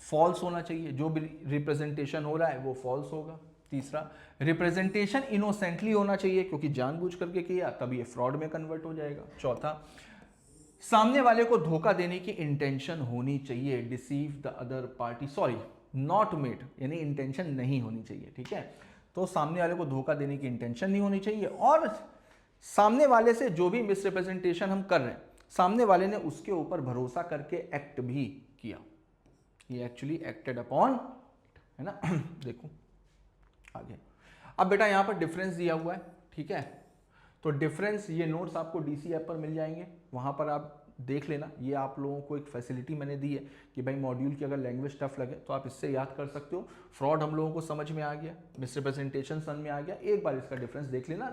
फॉल्स होना चाहिए, जो भी रिप्रेजेंटेशन हो रहा है वो फॉल्स होगा। तीसरा, रिप्रेजेंटेशन इनोसेंटली होना चाहिए क्योंकि जानबूझ करके किया तब ये फ्रॉड में कन्वर्ट हो जाएगा। चौथा, सामने वाले को धोखा देने की इंटेंशन होनी चाहिए, deceive the other party, sorry not made, यानी इंटेंशन नहीं होनी चाहिए। ठीक है, तो सामने वाले को धोखा देने की इंटेंशन नहीं होनी चाहिए, और सामने वाले से जो भी मिसरिप्रेजेंटेशन हम कर रहे हैं सामने वाले ने उसके ऊपर भरोसा करके एक्ट भी किया, ये एक्चुअली एक्टेड अपॉन, है ना। देखो आगे, अब बेटा यहां पर डिफरेंस दिया हुआ है, ठीक है, तो डिफरेंस ये नोट्स आपको डीसी ऐप पर मिल जाएंगे, वहां पर आप देख लेना। ये आप लोगों को एक फैसिलिटी मैंने दी है कि भाई मॉड्यूल की अगर लैंग्वेज टफ लगे तो आप इससे याद कर सकते हो। फ्रॉड हम लोगों को समझ में आ गया, मिसरिप्रेजेंटेशन समझ में आ गया, एक बार इसका डिफरेंस देख लेना।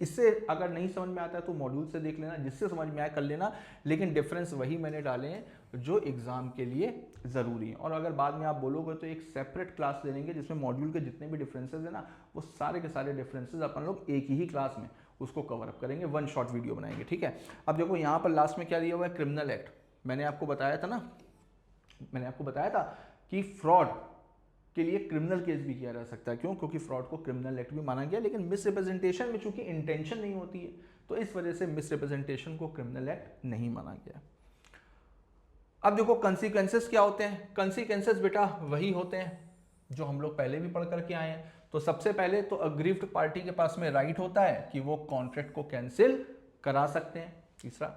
इससे अगर नहीं समझ में आता है तो मॉड्यूल से देख लेना, जिससे समझ में आए कर लेना, लेकिन डिफरेंस वही मैंने डाले हैं जो एग्जाम के लिए ज़रूरी है। और अगर बाद में आप बोलोगे तो एक सेपरेट क्लास ले लेंगे जिसमें मॉड्यूल के जितने भी डिफरेंसेज है ना, वो सारे के सारे डिफरेंसेज अपन लोग एक ही क्लास में उसको कवर अप करेंगे, वन शॉट वीडियो बनाएंगे। ठीक है, अब देखो यहाँ पर लास्ट में क्या दिया हुआ है, क्रिमिनल एक्ट। मैंने आपको बताया था ना, मैंने आपको बताया था कि फ्रॉड के लिए क्रिमिनल केस भी किया जा सकता है। क्यों? क्योंकि फ्रॉड को क्रिमिनल एक्ट भी माना गया, लेकिन मिसरिप्रेजेंटेशन में चूंकि इंटेंशन नहीं होती है तो इस वजह से मिसरिप्रेजेंटेशन को क्रिमिनल एक्ट नहीं माना गया। अब देखो कंसिक्वेंसेस क्या होते हैं। कंसिक्वेंसेस बेटा वही होते हैं जो हम लोग पहले भी पढ़ करके आए हैं। तो सबसे पहले तो अग्रीव्ड पार्टी के पास में राइट होता है कि वो कॉन्ट्रैक्ट को कैंसिल करा सकते हैं। तीसरा,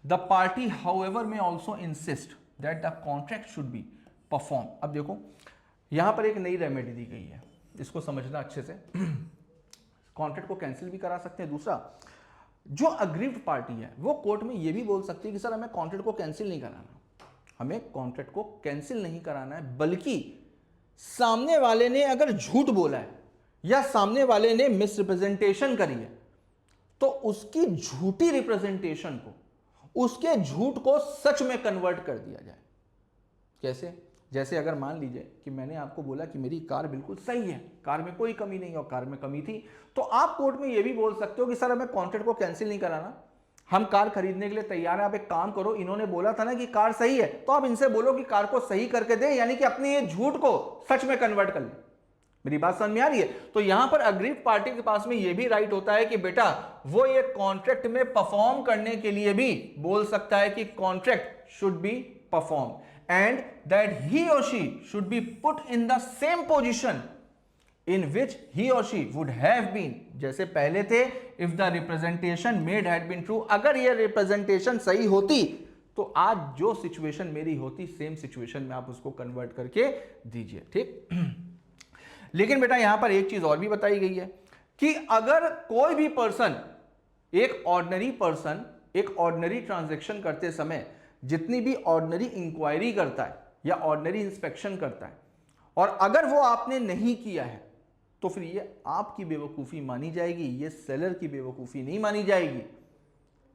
द पार्टी हाउएवर में also insist that the contract should be perform. अब देखो यहां पर एक नई रेमेडी दी गई है, इसको समझना अच्छे से। कॉन्ट्रैक्ट को कैंसिल भी करा सकते हैं। दूसरा, जो अग्रीव्ड पार्टी है वो कोर्ट में ये भी बोल सकती है कि सर हमें कॉन्ट्रैक्ट को कैंसिल नहीं कराना, हमें कॉन्ट्रैक्ट को कैंसिल नहीं कराना है, बल्कि सामने वाले ने अगर झूठ बोला है या सामने वाले ने मिसरिप्रेजेंटेशन करी है तो उसकी झूठी रिप्रेजेंटेशन को, उसके झूठ को सच में कन्वर्ट कर दिया जाए। कैसे? जैसे अगर मान लीजिए कि मैंने आपको बोला कि मेरी कार बिल्कुल सही है, कार में कोई कमी नहीं है, और कार में कमी थी, तो आप कोर्ट में यह भी बोल सकते हो कि सर हमें कॉन्ट्रैक्ट को कैंसिल नहीं कराना, हम कार खरीदने के लिए तैयार हैं, आप एक काम करो, इन्होंने बोला था ना कि कार सही है, तो आप इनसे बोलो कि कार को सही करके दे, यानी कि अपने ये झूठ को सच में कन्वर्ट कर ले। मेरी बात समझ में आ रही है? तो यहां पर अग्रीव्ड पार्टी के पास में ये भी राइट होता है कि बेटा वो ये कॉन्ट्रैक्ट में परफॉर्म करने के लिए भी बोल सकता है कि contract should be perform and that he और she should be put in the same position in which he or she would have been, जैसे पहले थे, if the representation made had been true, अगर ये रिप्रेजेंटेशन सही होती तो आज जो सिचुएशन मेरी होती सेम सिचुएशन में आप उसको कन्वर्ट करके दीजिए, ठीक। लेकिन बेटा यहां पर एक चीज और भी बताई गई है कि अगर कोई भी पर्सन, एक ऑर्डिनरी ट्रांजैक्शन करते समय जितनी भी ऑर्डिनरी इंक्वायरी करता है या ऑर्डिनरी इंस्पेक्शन करता है, और अगर वो आपने नहीं किया है तो फिर ये आपकी बेवकूफ़ी मानी जाएगी, ये सेलर की बेवकूफ़ी नहीं मानी जाएगी,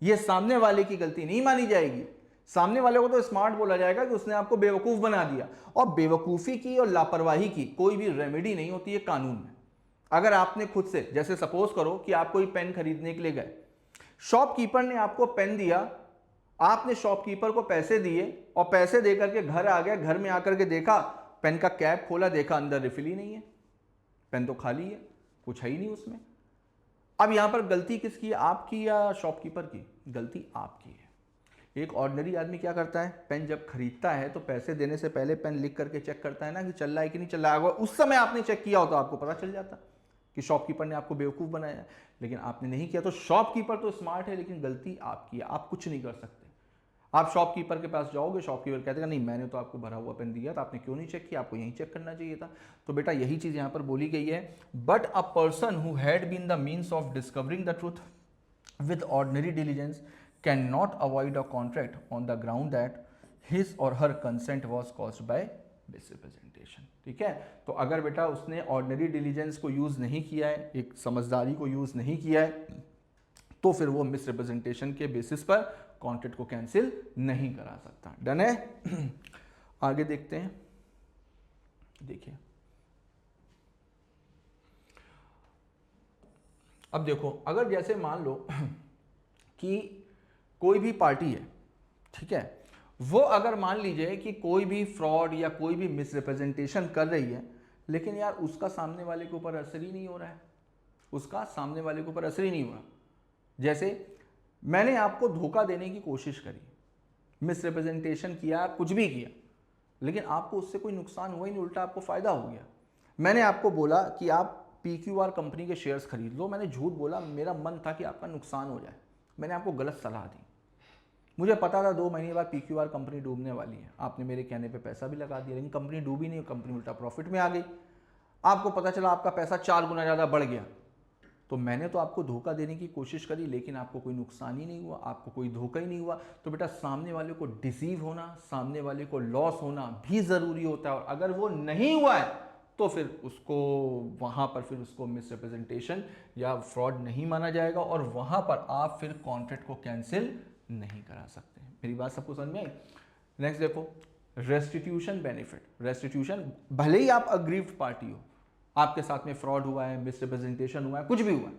ये सामने वाले की गलती नहीं मानी जाएगी। सामने वाले को तो स्मार्ट बोला जाएगा कि उसने आपको बेवकूफ़ बना दिया। और बेवकूफ़ी की और लापरवाही की कोई भी रेमेडी नहीं होती है कानून में। अगर आपने खुद से, जैसे सपोज करो कि आप कोई पेन खरीदने के लिए गए, शॉपकीपर ने आपको पेन दिया, आपने शॉपकीपर को पैसे दिए और पैसे देकर के घर आ गया, घर में आकर के देखा, पेन का कैप खोला, देखा अंदर रिफिल ही नहीं है, पेन तो खाली है, कुछ है ही नहीं उसमें। अब यहां पर गलती किसकी है, आपकी या शॉपकीपर की? गलती आपकी है। एक ऑर्डिनरी आदमी क्या करता है, पेन जब खरीदता है तो पैसे देने से पहले पेन लिख करके चेक करता है ना कि चल रहा है कि नहीं चल रहा है। अगर उस समय आपने चेक किया हो तो आपको पता चल जाता कि शॉपकीपर ने आपको बेवकूफ़ बनाया है, लेकिन आपने नहीं किया। तो शॉपकीपर तो स्मार्ट है, लेकिन गलती आपकी है, आप कुछ नहीं कर सकते। आप शॉपकीपर के पास जाओगे, शॉपकीपर कहते नहीं मैंने तो आपको भरा हुआ पेन दिया था, आपने क्यों नहीं चेक किया, आपको यहीं चेक करना चाहिए था। तो बेटा यही चीज़ यहाँ पर बोली गई है। But a person who had been the means of discovering the truth with ordinary diligence can not avoid a contract on the ground that his और her consent was caused by misrepresentation. ठीक है, तो अगर बेटा उसने ordinary diligence को use नहीं किया है, एक समझदारी को यूज़ नहीं किया है, तो फिर वो मिसरिप्रेजेंटेशन के बेसिस पर कॉन्ट्रैक्ट को कैंसिल नहीं करा सकता। डन है। आगे देखते हैं। देखिए अब देखो, अगर जैसे मान लो कि कोई भी पार्टी है, ठीक है, वो अगर मान लीजिए कि कोई भी फ्रॉड या कोई भी मिसरिप्रेजेंटेशन कर रही है, लेकिन यार उसका सामने वाले के ऊपर असर ही नहीं हो रहा है, उसका सामने वाले के ऊपर असर ही नहीं हो रहा। जैसे मैंने आपको धोखा देने की कोशिश करी, मिसरिप्रेजेंटेशन किया, कुछ भी किया, लेकिन आपको उससे कोई नुकसान हुआ ही नहीं, उल्टा आपको फायदा हो गया। मैंने आपको बोला कि आप PQR कंपनी के शेयर्स खरीद लो, मैंने झूठ बोला, मेरा मन था कि आपका नुकसान हो जाए, मैंने आपको गलत सलाह दी। मुझे पता था 2 महीने बाद PQR कंपनी डूबने वाली है, आपने मेरे कहने पे पैसा भी लगा दिया, लेकिन कंपनी डूबी नहीं, कंपनी उल्टा प्रॉफिट में आ गई। आपको पता चला आपका पैसा 4 गुना ज़्यादा बढ़ गया। तो मैंने तो आपको धोखा देने की कोशिश करी, लेकिन आपको कोई नुकसान ही नहीं हुआ, आपको कोई धोखा ही नहीं हुआ। तो बेटा सामने वाले को डिसीव होना, सामने वाले को लॉस होना भी ज़रूरी होता है, और अगर वो नहीं हुआ है तो फिर उसको वहाँ पर फिर उसको मिसरिप्रेजेंटेशन या फ्रॉड नहीं माना जाएगा, और वहाँ पर आप फिर कॉन्ट्रैक्ट को कैंसिल नहीं करा सकते। मेरी बात सबको समझ में आई? नेक्स्ट देखो, रेस्टिट्यूशन बेनिफिट। रेस्टिट्यूशन, भले ही आप अग्रीव्ड पार्टी हो, आपके साथ में फ्रॉड हुआ है, मिसरिप्रेजेंटेशन हुआ है, कुछ भी हुआ है,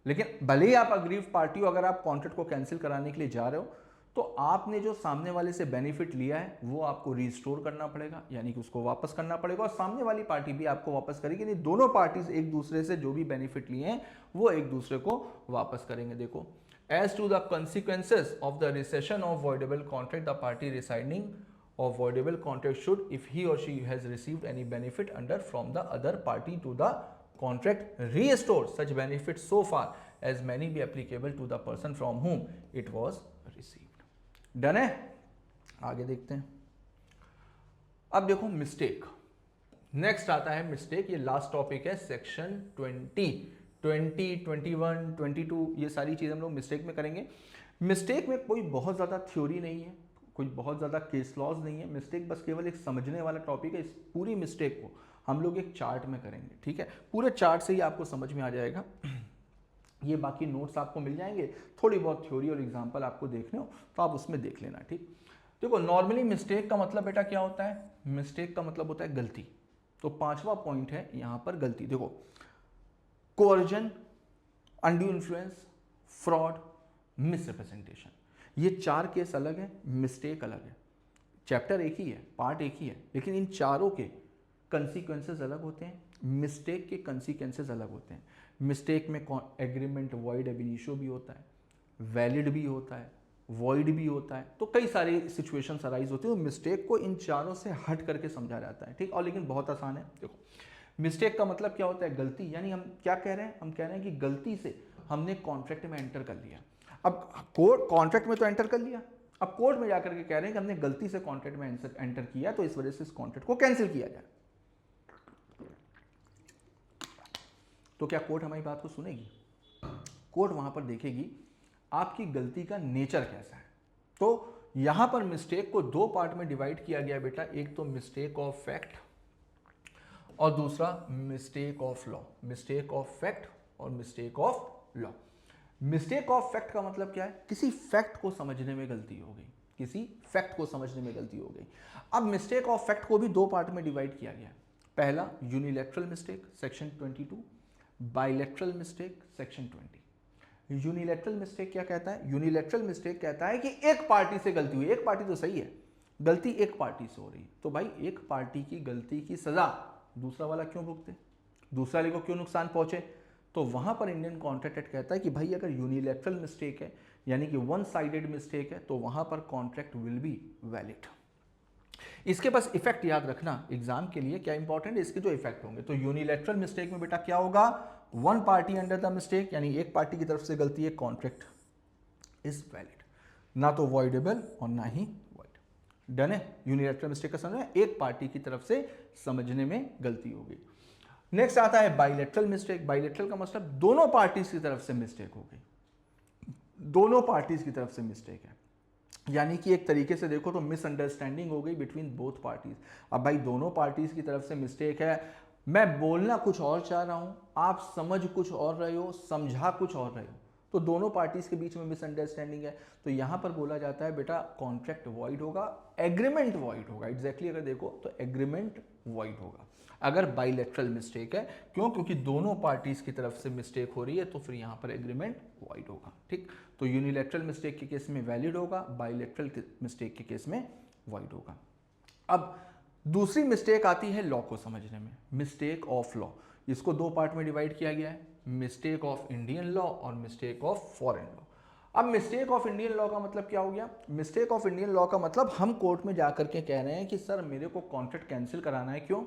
लेकिन भले ही आप अग्रीव्ड पार्टी हो, अगर आप कॉन्ट्रैक्ट को कैंसिल कराने के लिए जा रहे हो तो आपने जो सामने वाले से बेनिफिट लिया है वो आपको रिस्टोर करना पड़ेगा, यानी कि उसको वापस करना पड़ेगा, और सामने वाली पार्टी भी आपको वापस करेगी। नहीं, दोनों पार्टीज एक दूसरे से जो भी बेनिफिट लिए हैं वो एक दूसरे को वापस करेंगे। देखो, as to the consequences of the rescission of voidable contract, the party rescinding of voidable contract should, if he or she has received any benefit under from the other party to the contract, restore such benefits so far as many be applicable to the person from whom it was received. Done है? आगे देखते हैं। अब देखो mistake, next आता है mistake. ये last topic है, सेक्शन 20, 21, 22, ये सारी चीज़ हम लोग मिस्टेक में करेंगे। मिस्टेक में कोई बहुत ज़्यादा थ्योरी नहीं है, कोई बहुत ज़्यादा केस लॉज नहीं है। मिस्टेक बस केवल एक समझने वाला टॉपिक है। इस पूरी मिस्टेक को हम लोग एक चार्ट में करेंगे, ठीक है? पूरे चार्ट से ही आपको समझ में आ जाएगा। ये बाकी नोट्स आपको मिल जाएंगे, थोड़ी बहुत थ्योरी और एग्जांपल आपको देखने हो तो आप उसमें देख लेना, ठीक? देखो, नॉर्मली मिस्टेक का मतलब बेटा क्या होता है? मिस्टेक का मतलब होता है गलती। तो 5वां पॉइंट है यहाँ पर गलती। देखो, coercion, undue influence, fraud, misrepresentation, ये 4 केस अलग है, मिस्टेक अलग है। चैप्टर एक ही है, पार्ट एक ही है, लेकिन इन चारों के कंसीक्वेंसेस अलग होते हैं, मिस्टेक के कंसीक्वेंसेस अलग होते हैं। मिस्टेक में एग्रीमेंट वॉइड एब इनिशियो भी होता है, वैलिड भी होता है, वॉइड भी होता है, तो कई सारी सिचुएशंस अराइज होती है। तो मिस्टेक को इन चारों से हट करके समझा जाता है, ठीक? और लेकिन बहुत आसान है। देखो, मिस्टेक का मतलब क्या होता है? गलती। यानी हम क्या कह रहे हैं? हम कह रहे हैं कि गलती से हमने कॉन्ट्रैक्ट में एंटर कर लिया। अब कोर्ट कॉन्ट्रैक्ट में तो एंटर कर लिया, अब कोर्ट में जाकर के कह रहे हैं कि हमने गलती से कॉन्ट्रैक्ट में एंटर किया, तो इस वजह से इस कॉन्ट्रैक्ट को कैंसिल किया जाए। तो क्या कोर्ट हमारी बात को सुनेगी? कोर्ट वहां पर देखेगी आपकी गलती का नेचर कैसा है। तो यहां पर मिस्टेक को दो पार्ट में डिवाइड किया गया बेटा, एक तो मिस्टेक ऑफ फैक्ट और दूसरा mistake of law. Mistake of fact और mistake of law. Mistake of fact का मतलब क्या है? किसी फैक्ट को समझने में गलती हो गई, किसी फैक्ट को समझने में गलती हो गई। अब मिस्टेक ऑफ फैक्ट को भी दो पार्ट में डिवाइड किया गया है। पहला unilateral mistake section 22, bilateral mistake section 20। Unilateral mistake क्या कहता है? यूनिलैटरल मिस्टेक कहता है कि एक पार्टी से गलती हुई, एक पार्टी तो सही है, गलती एक पार्टी से हो रही, तो भाई एक पार्टी की गलती की सजा दूसरा वाला क्यों भुगते, दूसरे वाले को क्यों नुकसान पहुंचे? तो वहां पर इंडियन कॉन्ट्रैक्ट एक्ट कहता है कि भाई अगर यूनिलैटरल मिस्टेक है, यानी कि वन साइडेड मिस्टेक है, तो वहां पर कॉन्ट्रैक्ट विल बी वैलिड। इसके पास इफेक्ट याद रखना एग्जाम के लिए, क्या इंपॉर्टेंट है इसके जो इफेक्ट होंगे। तो यूनिलैटरल मिस्टेक में बेटा क्या होगा? One party under the mistake, यानी एक पार्टी की तरफ से गलती है, कॉन्ट्रैक्ट इज वैलिड, ना तो वॉइडेबल और ना ही वॉइड। डन है? यूनिलैटरल मिस्टेक का समझ में, एक पार्टी की तरफ से समझने में गलती हो गई। नेक्स्ट आता है बाइलैटरल मिस्टेक। बाइलैटरल का मतलब दोनों पार्टीज की तरफ से मिस्टेक हो गई, दोनों पार्टीज की तरफ से मिस्टेक है, यानी कि एक तरीके से देखो तो मिसअंडरस्टैंडिंग हो गई बिटवीन बोथ पार्टीज। अब भाई दोनों पार्टीज की तरफ से मिस्टेक है, मैं बोलना कुछ और चाह रहा हूं, आप समझ कुछ और रहे हो, समझा कुछ और रहे हो, तो दोनों पार्टीज के बीच में मिसअंडरस्टैंडिंग है, तो यहां पर बोला जाता है बेटा कॉन्ट्रैक्ट वॉइड होगा, एग्रीमेंट वॉइड होगा। एग्जैक्टली अगर देखो तो एग्रीमेंट वॉइड होगा अगर बाइलैटरल मिस्टेक है। क्यों? क्योंकि दोनों पार्टीज की तरफ से मिस्टेक हो रही है, तो फिर यहां पर एग्रीमेंट वॉइड होगा। ठीक, तो यूनिलैटरल मिस्टेक के केस में वैलिड होगा, बाइलैटरल मिस्टेक के केस में वॉइड होगा। अब दूसरी मिस्टेक आती है लॉ को समझने में, मिस्टेक ऑफ लॉ। इसको दो पार्ट में डिवाइड किया गया है, मिस्टेक ऑफ इंडियन लॉ और मिस्टेक ऑफ फॉरेन लॉ। अब मिस्टेक ऑफ इंडियन लॉ का मतलब क्या हो गया? मिस्टेक ऑफ इंडियन लॉ का मतलब हम कोर्ट में जाकर के कह रहे हैं कि सर मेरे को कॉन्ट्रैक्ट कैंसिल कराना है। क्यों?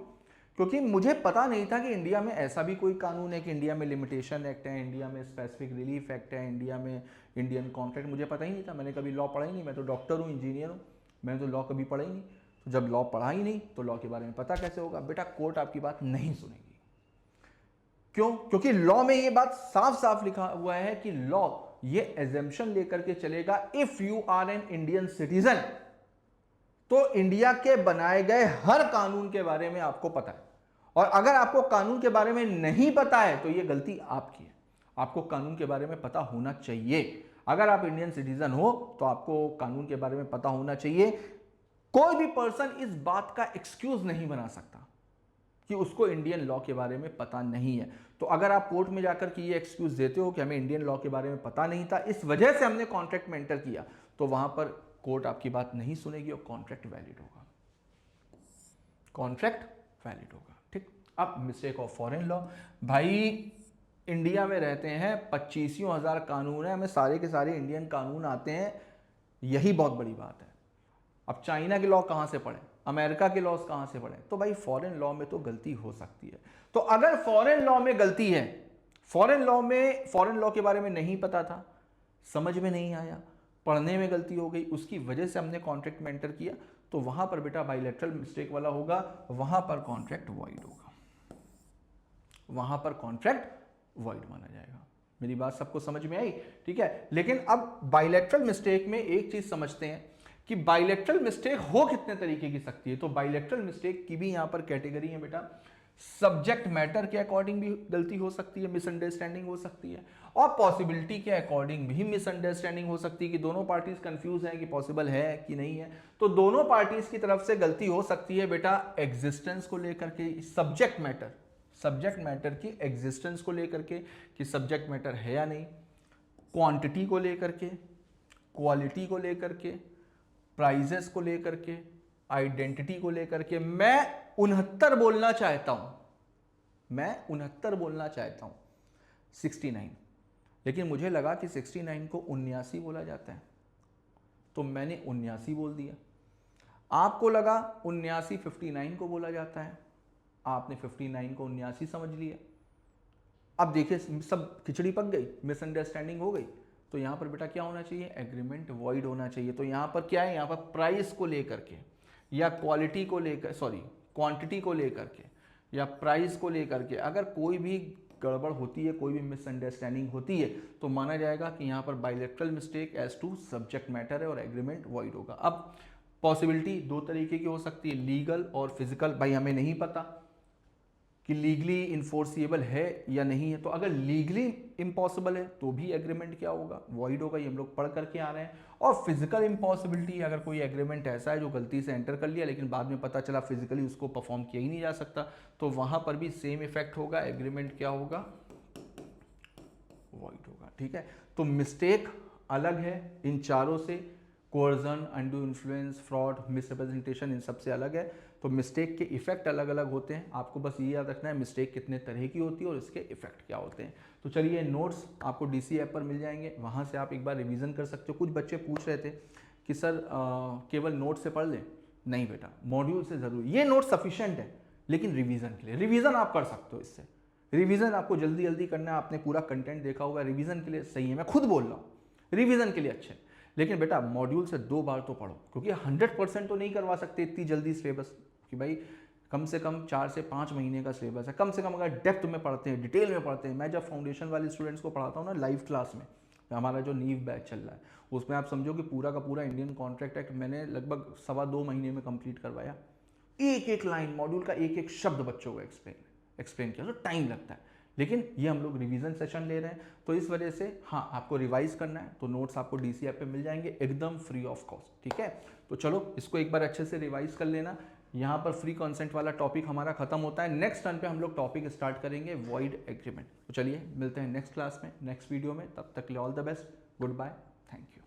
क्योंकि मुझे पता नहीं था कि इंडिया में ऐसा भी कोई कानून है कि इंडिया में लिमिटेशन एक्ट है, इंडिया में स्पेसिफिक रिलीफ एक्ट है, इंडिया में इंडियन कॉन्ट्रैक्ट, मुझे पता ही नहीं था, मैंने कभी लॉ पढ़ा ही नहीं, मैं तो डॉक्टर हूँ, इंजीनियर हूँ, मैंने तो लॉ कभी पढ़ा ही नहीं। तो जब लॉ पढ़ा ही नहीं तो लॉ के बारे में पता कैसे होगा? बेटा कोर्ट आपकी बात नहीं सुनेगी। क्यों? क्योंकि लॉ में ये बात साफ साफ लिखा हुआ है कि लॉ ये एजम्पशन लेकर के चलेगा, if you are an Indian citizen, तो इंडिया के बनाए गए हर कानून के बारे में आपको पता है, और अगर आपको कानून के बारे में नहीं पता है तो यह गलती आपकी है। आपको कानून के बारे में पता होना चाहिए। अगर आप इंडियन सिटीजन हो तो आपको कानून के बारे में पता होना चाहिए। कोई भी पर्सन इस बात का एक्सक्यूज नहीं बना सकता कि उसको इंडियन लॉ के बारे में पता नहीं है। तो अगर आप कोर्ट में जाकर के ये एक्सक्यूज देते हो कि हमें इंडियन लॉ के बारे में पता नहीं था, इस वजह से हमने कॉन्ट्रैक्ट में एंटर किया, तो वहां पर कोर्ट आपकी बात नहीं सुनेगी और कॉन्ट्रैक्ट वैलिड होगा, कॉन्ट्रैक्ट वैलिड होगा। ठीक, अब मिस्टेक ऑफ फॉरेन लॉ। भाई इंडिया में रहते हैं, 25,000 कानून है, हमें सारे के सारे इंडियन कानून आते हैं, यही बहुत बड़ी बात है। अब चाइना के लॉ कहां से पढ़े, अमेरिका के लॉज कहां से पढ़े? तो भाई फॉरेन लॉ में तो गलती हो सकती है। तो अगर फॉरेन लॉ में गलती है, फॉरेन लॉ के बारे में नहीं पता था, समझ में नहीं आया, पढ़ने में गलती हो गई, उसकी वजह से हमने कॉन्ट्रैक्ट में एंटर किया, तो वहां पर बेटा बाइलैटरल मिस्टेक वाला होगा, वहां पर कॉन्ट्रैक्ट वॉइड होगा, वहां पर कॉन्ट्रैक्ट वॉइड माना जाएगा। मेरी बात सबको समझ में आई? ठीक है, लेकिन अब बाइलैटरल मिस्टेक में एक चीज समझते हैं कि बाइलैटरल मिस्टेक हो कितने तरीके की सकती है। तो बाइलैटरल मिस्टेक की भी यहां पर कैटेगरी है बेटा, सब्जेक्ट मैटर के अकॉर्डिंग भी गलती हो सकती है, मिसअंडरस्टैंडिंग हो सकती है, और पॉसिबिलिटी के अकॉर्डिंग भी मिसअंडरस्टैंडिंग हो सकती है कि दोनों पार्टीज कंफ्यूज हैं कि पॉसिबल है कि नहीं है। तो दोनों पार्टीज की तरफ से गलती हो सकती है बेटा एग्जिस्टेंस को लेकर के, सब्जेक्ट मैटर की एग्जिस्टेंस को लेकर के कि सब्जेक्ट मैटर है या नहीं, क्वांटिटी को लेकर के, क्वालिटी को लेकर के, प्राइजेस को लेकर के, आइडेंटिटी को लेकर के। मैं 69 बोलना चाहता हूं, 69, लेकिन मुझे लगा कि 69 को 79 बोला जाता है, तो मैंने 79 बोल दिया। आपको लगा 79 59 को बोला जाता है, आपने 59 को 79 समझ लिया। अब देखिए सब खिचड़ी पक गई, मिसअंडरस्टैंडिंग हो गई, तो यहाँ पर बेटा क्या होना चाहिए, एग्रीमेंट वॉइड होना चाहिए। तो यहाँ पर क्या है, यहाँ पर प्राइस को लेकर के या क्वालिटी को लेकर, सॉरी क्वांटिटी को लेकर के या प्राइस को लेकर के अगर कोई भी गड़बड़ होती है, कोई भी मिसअंडरस्टैंडिंग होती है, तो माना जाएगा कि यहाँ पर bilateral mistake as to subject matter है और एग्रीमेंट वॉइड होगा। अब पॉसिबिलिटी दो तरीके की हो सकती है, लीगल और फिजिकल। भाई हमें नहीं पता कि लीगली इन्फोर्सिएबल है या नहीं है, तो अगर लीगली इम्पॉसिबल है तो भी एग्रीमेंट क्या होगा, वॉइड होगा। ये हम लोग पढ़ करके आ रहे हैं। और फिजिकल इम्पॉसिबिलिटी, अगर कोई एग्रीमेंट ऐसा है जो गलती से एंटर कर लिया लेकिन बाद में पता चला फिजिकली उसको परफॉर्म किया ही नहीं जा सकता, तो वहां पर भी सेम इफेक्ट होगा, एग्रीमेंट क्या होगा, वॉइड होगा। ठीक है, तो मिस्टेक अलग है इन चारों से, coercion, undue influence, fraud, misrepresentation, इन सबसे अलग है। तो मिस्टेक के इफेक्ट अलग अलग होते हैं, आपको बस ये याद रखना है मिस्टेक कितने तरह की होती है और इसके इफेक्ट क्या होते हैं। तो चलिए नोट्स आपको डीसी ऐप पर मिल जाएंगे, वहाँ से आप एक बार रिवीजन कर सकते हो। कुछ बच्चे पूछ रहे थे कि सर केवल नोट से पढ़ लें, नहीं बेटा, मॉड्यूल से ज़रूर, ये नोट सफिशिएंट है लेकिन रिवीजन के लिए, रिवीजन आप कर सकते हो इससे। रिवीजन आपको जल्दी जल्दी करना है, आपने पूरा कंटेंट देखा होगा, रिवीजन के लिए सही है, मैं खुद बोल रहा हूँ रिवीजन के लिए अच्छे। लेकिन बेटा मॉड्यूल से 2 बार तो पढ़ो, क्योंकि 100% तो नहीं करवा सकते इतनी जल्दी सिलेबस, कि भाई कम से कम 4 से 5 महीने का सिलेबस है। कम से कम अगर डेप्थ में पढ़ते हैं, डिटेल में पढ़ते हैं, मैं जब फाउंडेशन वाले स्टूडेंट्स को पढ़ाता हूँ ना लाइव क्लास में, हमारा जो नीव बैच चल रहा है उसमें आप समझो कि पूरा का पूरा इंडियन कॉन्ट्रैक्ट एक्ट मैंने लगभग 2.25 महीने में कंप्लीट करवाया। एक एक लाइन मॉड्यूल का, एक एक शब्द बच्चों को एक्सप्लेन किया, तो टाइम लगता है। लेकिन ये हम लोग रिवीजन सेशन ले रहे हैं, तो इस वजह से हाँ आपको रिवाइज करना है तो नोट्स आपको डीसी ऐप पे मिल जाएंगे एकदम फ्री ऑफ कॉस्ट। ठीक है, तो चलो इसको एक बार अच्छे से रिवाइज कर लेना। यहाँ पर फ्री कंसेंट वाला टॉपिक हमारा खत्म होता है। नेक्स्ट टर्न पे हम लोग टॉपिक स्टार्ट करेंगे वॉइड एग्रीमेंट। तो चलिए मिलते हैं नेक्स्ट क्लास में, नेक्स्ट वीडियो में, तब तक के लिए all the best, goodbye, thank you.